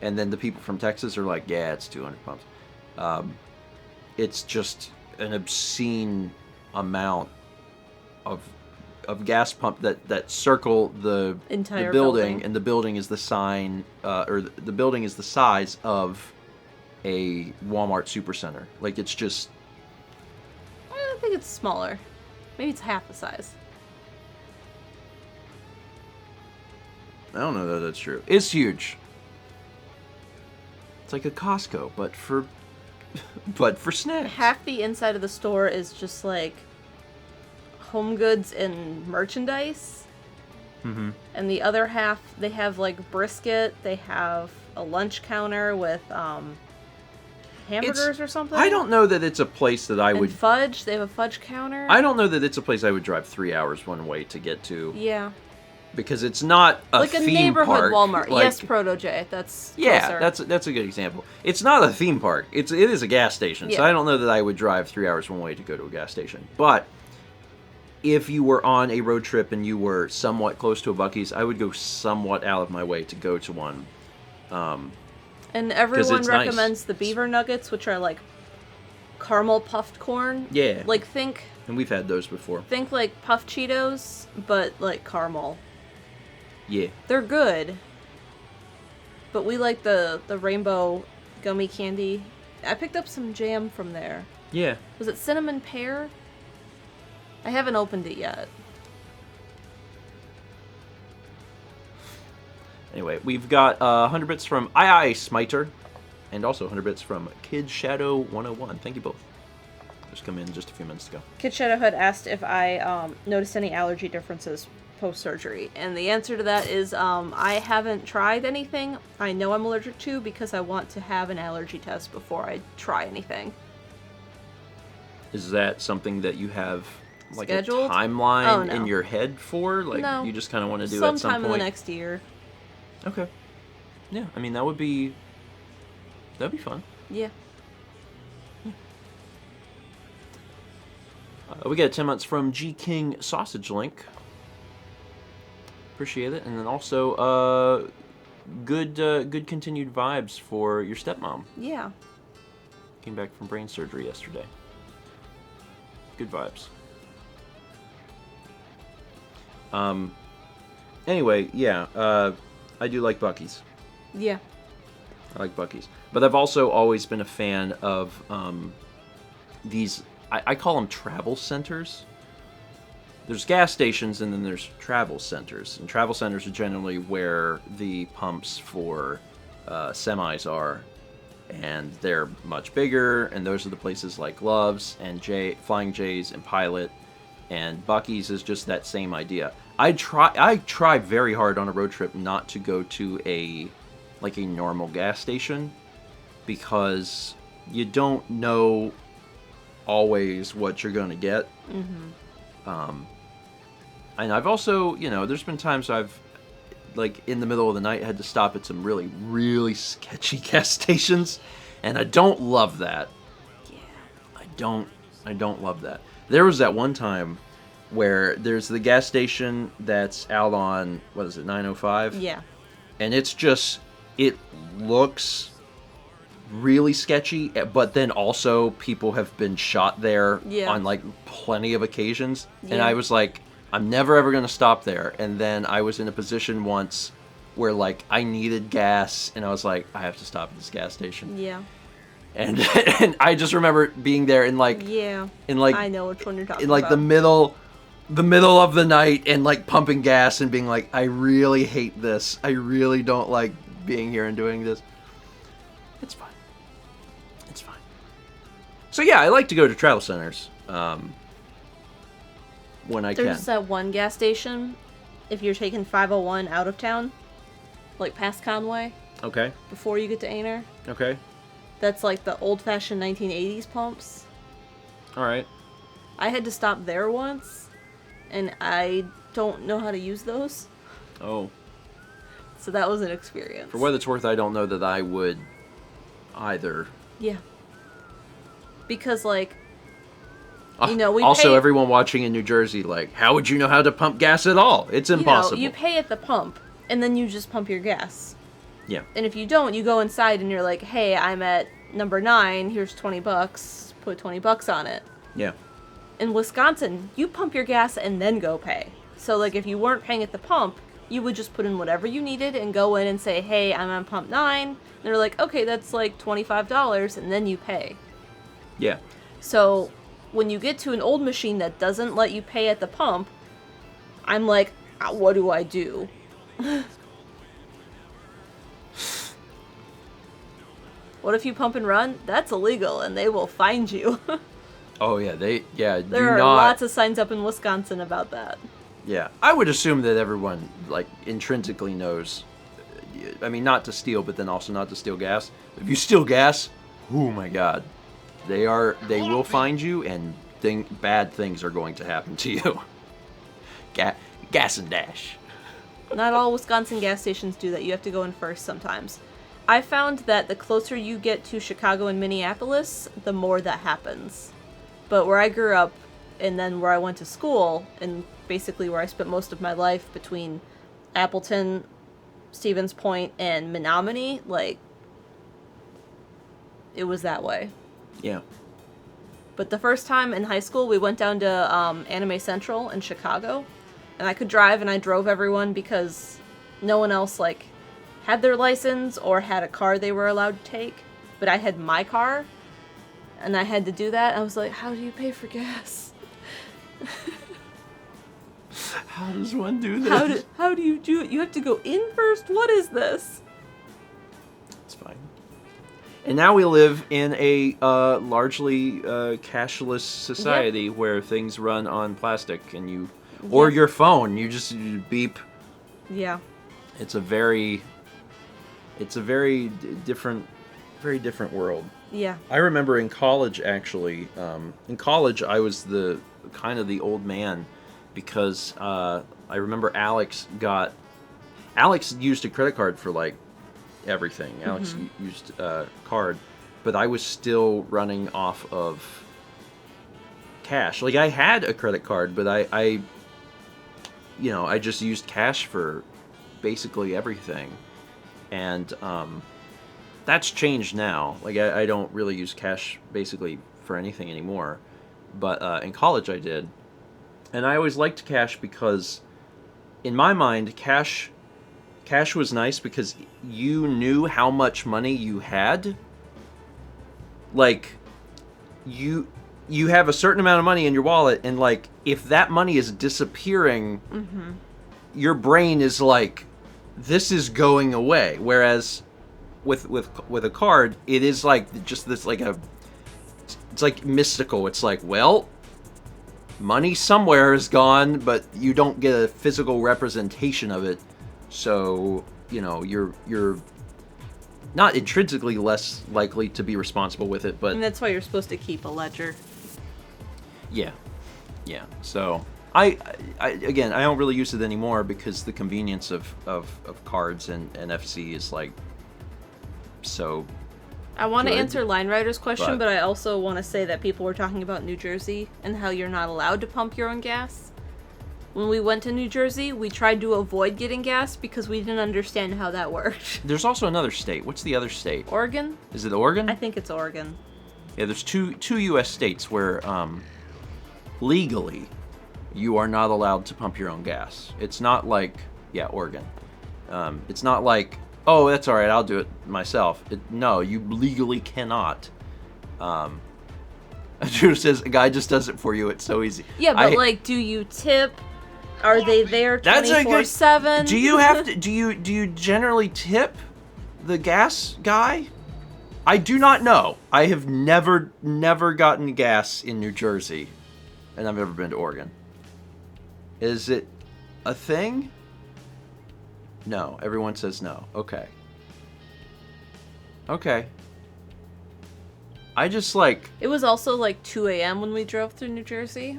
And then the people from Texas are like, yeah, it's 200 pumps. It's just an obscene amount of gas pump that circle the
entire
building, and the building is the the building is the size of a Walmart supercenter. Like, it's just,
I think it's smaller. Maybe it's half the size.
I don't know that that's true. It's huge. It's like a Costco, but for snacks.
Half the inside of the store is just like home goods and merchandise.
Mm-hmm.
And the other half, they have like brisket. They have a lunch counter with hamburgers or something.
I don't know that it's a place that I
and
would
fudge. They have a fudge counter.
I don't know that it's a place I would drive 3 hours one way to get to.
Yeah.
Because it's not a
like a
theme
neighborhood
park.
Walmart.
Like,
Yes, Proto J. That's
yeah,
closer.
that's a good example. It's not a theme park. It is a gas station. So
Yeah.
I don't know that I would drive 3 hours one way to go to a gas station. But if you were on a road trip and you were somewhat close to a Buc-ee's, I would go somewhat out of my way to go to one.
And everyone
it's
recommends
nice.
the beaver nuggets, which are like caramel puffed corn.
Yeah.
Like think
And we've had those before.
like puffed Cheetos, but like caramel.
Yeah.
They're good. But we like the rainbow gummy candy. I picked up some jam from there.
Yeah.
Was it cinnamon pear? I haven't opened it yet.
Anyway, we've got 100 bits from II Smiter, and also 100 bits from Kid Shadow 101. Thank you both. Just come in just a few minutes ago.
Kid Shadowhood asked if I noticed any allergy differences post-surgery, and the answer to that is I haven't tried anything I know I'm allergic to because I want to have an allergy test before I try anything.
Is that something that you have like
Scheduled?
a timeline
Oh, no.
in your head for? Like,
No.
you just kind of want to do it at some
Sometime
point?
in the next year.
Okay. Yeah, I mean, that'd be fun.
Yeah.
We got 10 months from G King Sausage Link. Appreciate it. And then also, good continued vibes for your stepmom.
Yeah.
Came back from brain surgery yesterday. Good vibes. Anyway, yeah, I do like Buc-ee's.
Yeah.
I like Buc-ee's. But I've also always been a fan of these, I call them travel centers. There's gas stations and then there's travel centers. And travel centers are generally where the pumps for semis are. And they're much bigger, and those are the places like Love's and Flying J's and Pilot, and Buc-ee's is just that same idea. I try very hard on a road trip not to go to a normal gas station, because you don't know always what you're going to get. And I've also, there's been times I've, in the middle of the night, had to stop at some really, really sketchy gas stations, and I don't love that.
Yeah.
I don't love that. There was that one time where there's the gas station that's out on, 905?
Yeah.
And it's just, it looks really sketchy, but then also people have been shot there on, plenty of occasions. Yeah. And I was like, I'm never ever going to stop there. And then I was in a position once where, I needed gas, and I was like, I have to stop at this gas station.
Yeah.
And I just remember being there in,
yeah. I know which one you're talking
in,
about.
the middle of the night, and, pumping gas and being like, I really hate this. I really don't like being here and doing this. It's fine. It's fine. So, yeah, I like to go to travel centers. When I can.
There's that one gas station, if you're taking 501 out of town, past Conway.
Okay.
Before you get to Aner.
Okay.
That's the old-fashioned 1980s pumps.
All right.
I had to stop there once, and I don't know how to use those.
Oh.
So that was an experience.
For what it's worth, I don't know that I would either.
Yeah. Because, we
also, everyone watching in New Jersey, how would you know how to pump gas at all? It's impossible.
You pay at the pump, and then you just pump your gas.
Yeah.
And if you don't, you go inside and you're like, hey, I'm at number 9, here's $20, put $20 on it.
Yeah.
In Wisconsin, you pump your gas and then go pay. So, if you weren't paying at the pump, you would just put in whatever you needed and go in and say, hey, I'm on pump 9. And they're like, okay, that's $25, and then you pay.
Yeah.
So when you get to an old machine that doesn't let you pay at the pump, I'm like, what do I do? What if you pump and run? That's illegal, and they will find you.
Oh, yeah,
there are lots of signs up in Wisconsin about that.
Yeah, I would assume that everyone, intrinsically knows, I mean, not to steal, but then also not to steal gas. If you steal gas, oh my god, they will find you, and bad things are going to happen to you. Gas and dash.
Not all Wisconsin gas stations do that. You have to go in first sometimes. I found that the closer you get to Chicago and Minneapolis, the more that happens. But where I grew up, and then where I went to school, and basically where I spent most of my life between Appleton, Stevens Point, and Menominee, it was that way.
Yeah.
But the first time in high school, we went down to Anime Central in Chicago, and I could drive, and I drove everyone because no one else, had their license or had a car they were allowed to take. But I had my car, and I had to do that. I was like, how do you pay for gas?
How does one do this?
How do you do it? You have to go in first? What is this?
It's fine. And now we live in a largely cashless society where things run on plastic, and or your phone, you just beep.
Yeah.
It's a very different world.
Yeah.
I remember in college, actually. In college, I was the old man, because I remember Alex used a credit card for everything. Alex used a card, but I was still running off of cash. I had a credit card, but I just used cash for basically everything. And that's changed now. I don't really use cash basically for anything anymore. But in college I did. And I always liked cash because, in my mind, cash cash was nice because you knew how much money you had. Like, you have a certain amount of money in your wallet, and like, if that money is disappearing, your brain is like, this is going away. Whereas with a card, it is like just this like it's like mystical. It's like, well, money somewhere is gone, but you don't get a physical representation of it. So, you know, you're not intrinsically less likely to be responsible with it, but...
And that's why you're supposed to keep a ledger.
Yeah. Yeah. So, I again, I don't really use it anymore because the convenience of cards and NFC is, like, so...
I want to
good,
answer Line Rider's question, but I also want to say that people were talking about New Jersey and how you're not allowed to pump your own gas. When we went to New Jersey, we tried to avoid getting gas because we didn't understand how that worked.
There's also another state. What's the other state?
Oregon?
Is it Oregon?
I think it's Oregon.
Yeah, there's two U.S. states where legally you are not allowed to pump your own gas. It's not like, yeah, Oregon. It's not like, oh, that's all right, I'll do it myself. No, you legally cannot. Drew says, a guy just does it for you. It's so easy.
Yeah, but like, do you tip? Are they there 24/7?
Do you have to? Do you generally tip the gas guy? I do not know. I have never gotten gas in New Jersey, and I've never been to Oregon. Is it a thing? No. Everyone says no. Okay. Okay. I just like...
It was also like 2 a.m. when we drove through New Jersey.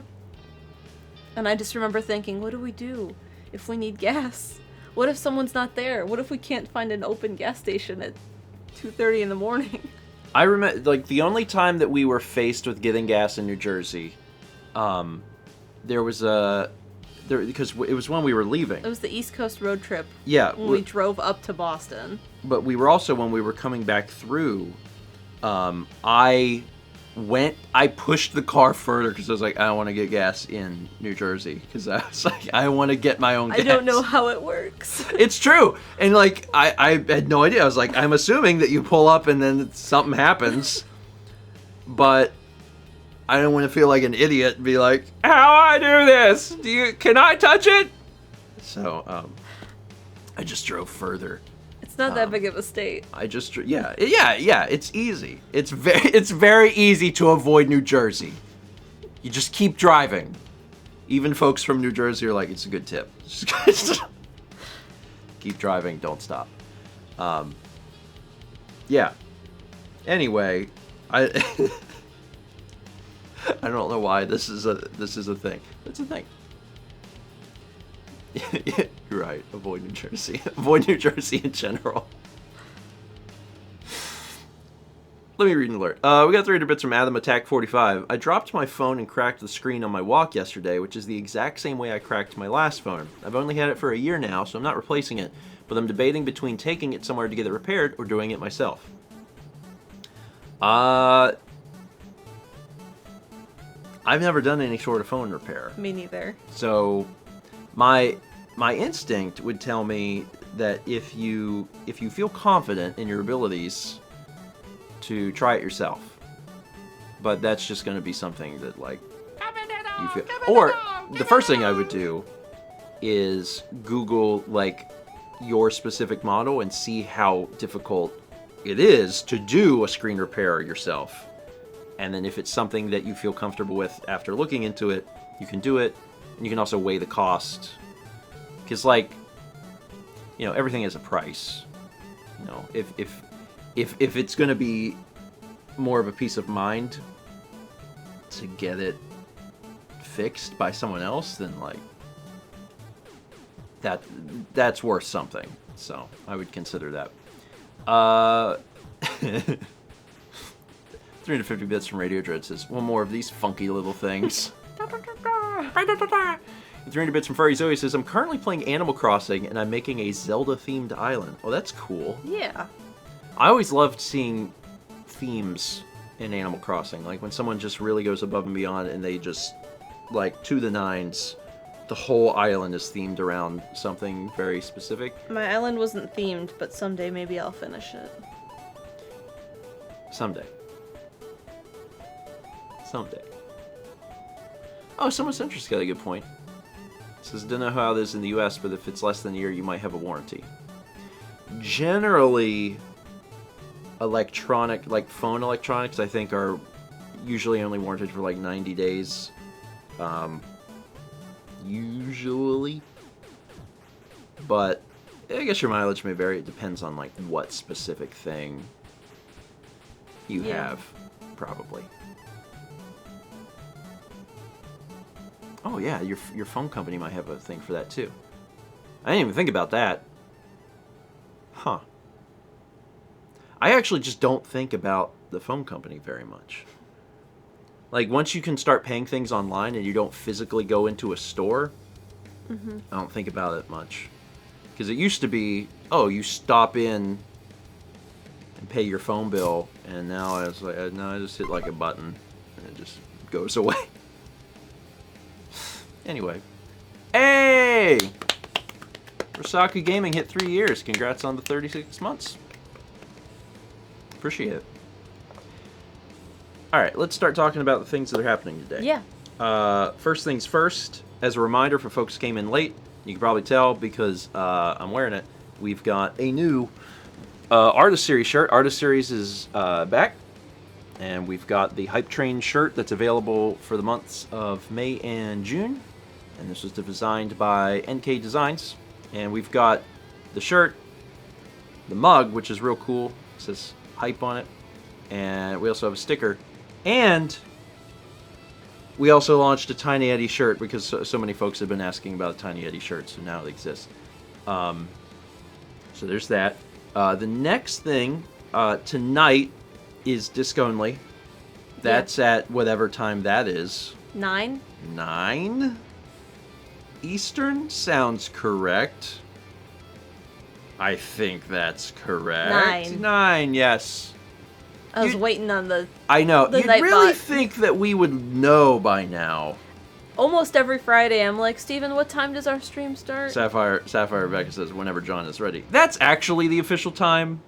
And I just remember thinking, what do we do if we need gas? What if someone's not there? What if we can't find an open gas station at 2:30 in the morning?
I remember, like, the only time that we were faced with getting gas in New Jersey, there was because it was when we were leaving.
It was the East Coast road trip.
Yeah.
When we drove up to Boston.
But we were also, when we were coming back through, I pushed the car further because I was like, I don't want to get gas in New Jersey because I was like, I want to get my own gas.
I don't know how it works.
It's true. And like, I had no idea. I was like, I'm assuming that you pull up and then something happens, but I don't want to feel like an idiot and be like, how do I do this? Can I touch it? So, I just drove further.
It's not that big of a state.
Yeah, it's easy. It's very easy to avoid New Jersey. You just keep driving. Even folks from New Jersey are like, it's a good tip. Just keep driving, don't stop. Yeah. Anyway, I don't know why this is a thing. It's a thing. Yeah, you're right. Avoid New Jersey. Avoid New Jersey in general. Let me read an alert. We got 300 bits from Adam Attack 45. I dropped my phone and cracked the screen on my walk yesterday, which is the exact same way I cracked my last phone. I've only had it for a year now, so I'm not replacing it, but I'm debating between taking it somewhere to get it repaired or doing it myself. I've never done any sort of phone repair.
Me neither.
So my instinct would tell me that if you feel confident in your abilities, to try it yourself. But that's just going to be something that, like, you feel. Or the first thing I would do is Google, like, your specific model and see how difficult it is to do a screen repair yourself. And then if it's something that you feel comfortable with after looking into it, you can do it. And you can also weigh the cost. Because, like, you know, everything has a price. You know, if it's going to be more of a peace of mind to get it fixed by someone else, then, like, that's worth something. So I would consider that. 350 bits from Radio Dread says, one more of these funky little things. 300 bits from Furry Zoe says, I'm currently playing Animal Crossing and I'm making a Zelda-themed island. Oh, that's cool.
Yeah.
I always loved seeing themes in Animal Crossing. Like when someone just really goes above and beyond and they just, like, to the nines, the whole island is themed around something very specific.
My island wasn't themed, but someday maybe I'll finish it.
Someday. Someday. Oh, Someone Centric's got a good point. It says, don't know how it is in the US, but if it's less than a year, you might have a warranty. Generally, electronic, like phone electronics, I think are usually only warranted for like 90 days. Usually. But I guess your mileage may vary. It depends on like what specific thing you have, probably. Oh yeah, your phone company might have a thing for that too. I didn't even think about that. Huh. I actually just don't think about the phone company very much. Like, once you can start paying things online and you don't physically go into a store, I don't think about it much. Because it used to be, oh, you stop in and pay your phone bill, and now it's like, no, I just hit like a button and it just goes away. Anyway. Hey! Rasaku Gaming hit 3 years. Congrats on the 36 months. Appreciate it. Alright, let's start talking about the things that are happening today.
Yeah.
First things first, as a reminder for folks who came in late, you can probably tell because I'm wearing it, we've got a new Artist Series shirt. Artist Series is back, and we've got the Hype Train shirt that's available for the months of May and June, and this was designed by NK Designs, and we've got the shirt, the mug, which is real cool, it says Hype on it, and we also have a sticker. And we also launched a Tiny Eddie shirt because so many folks have been asking about a Tiny Eddie shirt, so now it exists. So there's that. The next thing tonight is disc only. That's at whatever time that is.
9?
9? Eastern sounds correct. I think that's correct.
9.
9, yes.
I was waiting on the...
I know.
The
You'd
Nightbot.
really think that we would know by now.
Almost every Friday, I'm like, Steven, what time does our stream start?
Sapphire Rebecca says, whenever John is ready. That's actually the official time.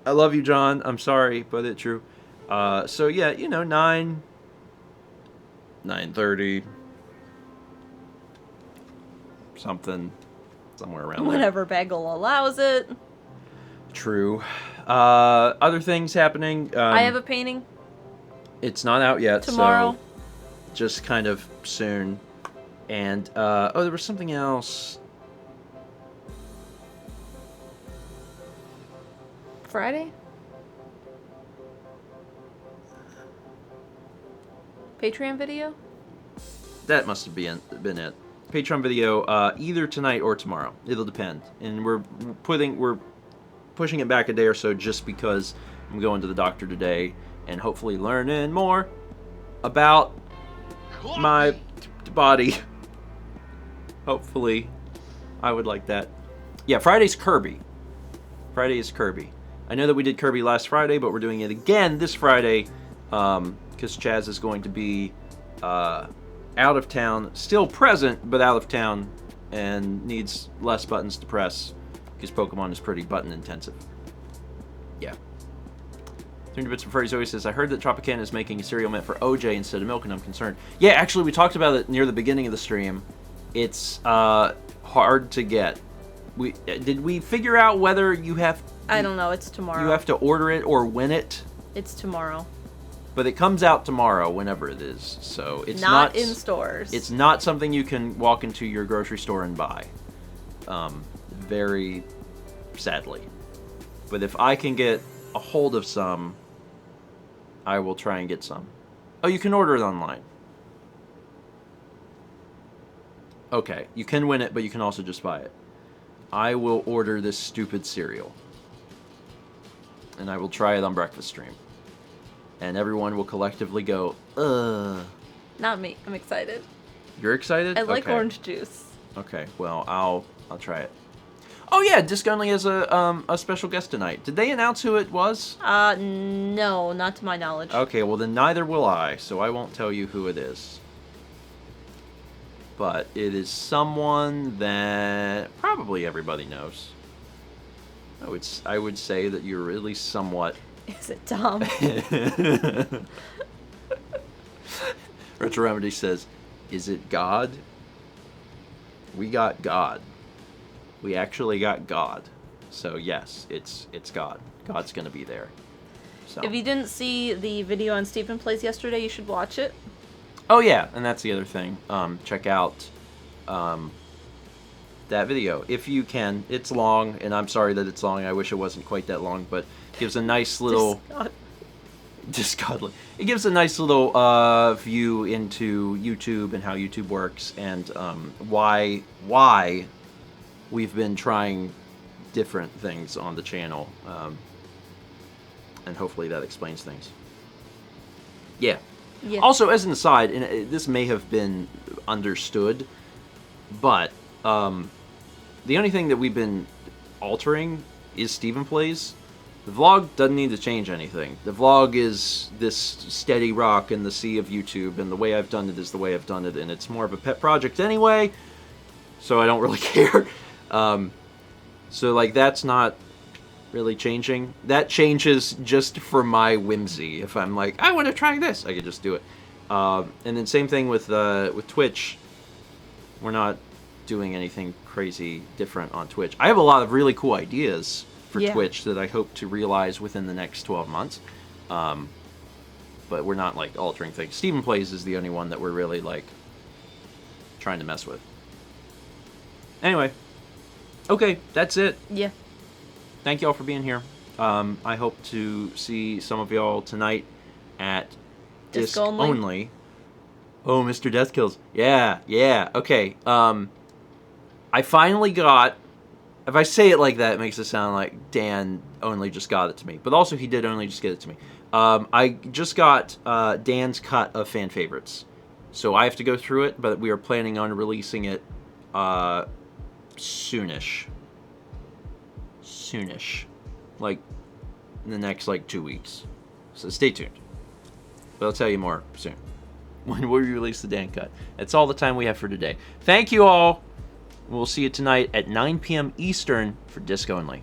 I love you, John. I'm sorry, but it's true. So, yeah, 9, 9:30, something, somewhere around there.
Whenever Bagel allows it.
True. Other things happening.
I have a painting.
It's not out yet.
Tomorrow.
So just kind of soon. And, there was something else.
Friday? Patreon video?
That must have been it. Patreon video, either tonight or tomorrow. It'll depend. And we're pushing it back a day or so just because I'm going to the doctor today and hopefully learning more about my body. Hopefully. I would like that. Yeah, Friday's Kirby. Friday is Kirby. I know that we did Kirby last Friday, but we're doing it again this Friday because Chaz is going to be out of town. Still present, but out of town and needs less buttons to press because Pokemon is pretty button intensive. Yeah. 300 Bits for Furry Zoe says, I heard that Tropicana is making a cereal meant for OJ instead of milk, and I'm concerned. Yeah, actually, we talked about it near the beginning of the stream. It's hard to get. Did we figure out whether you have...
I don't know. It's tomorrow.
You have to order it or win it?
It's tomorrow.
But it comes out tomorrow, whenever it is. So it's
not in stores.
It's not something you can walk into your grocery store and buy. Very sadly. But if I can get a hold of some, I will try and get some. Oh, you can order it online. Okay, you can win it, but you can also just buy it. I will order this stupid cereal. And I will try it on breakfast stream. And everyone will collectively go, ugh.
Not me. I'm excited.
You're excited?
I like
Okay.
orange juice.
Okay, well, I'll try it. Oh yeah, Disc Only has a special guest tonight. Did they announce who it was?
No, not to my knowledge.
Okay, well then neither will I, so I won't tell you who it is. but it is someone that probably everybody knows. I would say that you're really somewhat.
Is it Tom?
Retro Remedy says, "Is it God?" We got God. We actually got God. So yes, it's God. God's gonna be there. So.
If you didn't see the video on Stephen Plays yesterday, you should watch it.
Oh yeah, and that's the other thing. Check out that video if you can. It's long, and I'm sorry that it's long. I wish it wasn't quite that long, but it gives a nice little disgodly. It gives a nice little view into YouTube and how YouTube works, and why we've been trying different things on the channel, and hopefully that explains things. Yeah.
Yeah.
Also, as an aside, and this may have been understood, but the only thing that we've been altering is Stephen Plays. The vlog doesn't need to change anything. The vlog is this steady rock in the sea of YouTube, and the way I've done it is the way I've done it, and it's more of a pet project anyway, so I don't really care. So, like, that's not really changing. That changes just for my whimsy. If I'm like, I want to try this, I could just do it. And then same thing with Twitch. We're not doing anything crazy different on Twitch. I have a lot of really cool ideas for Twitch that I hope to realize within the next 12 months. But we're not, like, altering things. Stephen Plays is the only one that we're really, like, trying to mess with. Anyway. Okay, that's it.
Yeah.
Thank y'all for being here. I hope to see some of y'all tonight at Disc Only. Oh, Mr. Death Kills. Yeah. Okay. I finally got... If I say it like that, it makes it sound like Dan only just got it to me. But also, he did only just get it to me. I just got Dan's cut of fan favorites. So I have to go through it, but we are planning on releasing it soonish. Like, in the next, 2 weeks. So stay tuned. But I'll tell you more soon. When we release the Dan cut. That's all the time we have for today. Thank you all. We'll see you tonight at 9 p.m. Eastern for Disc Only.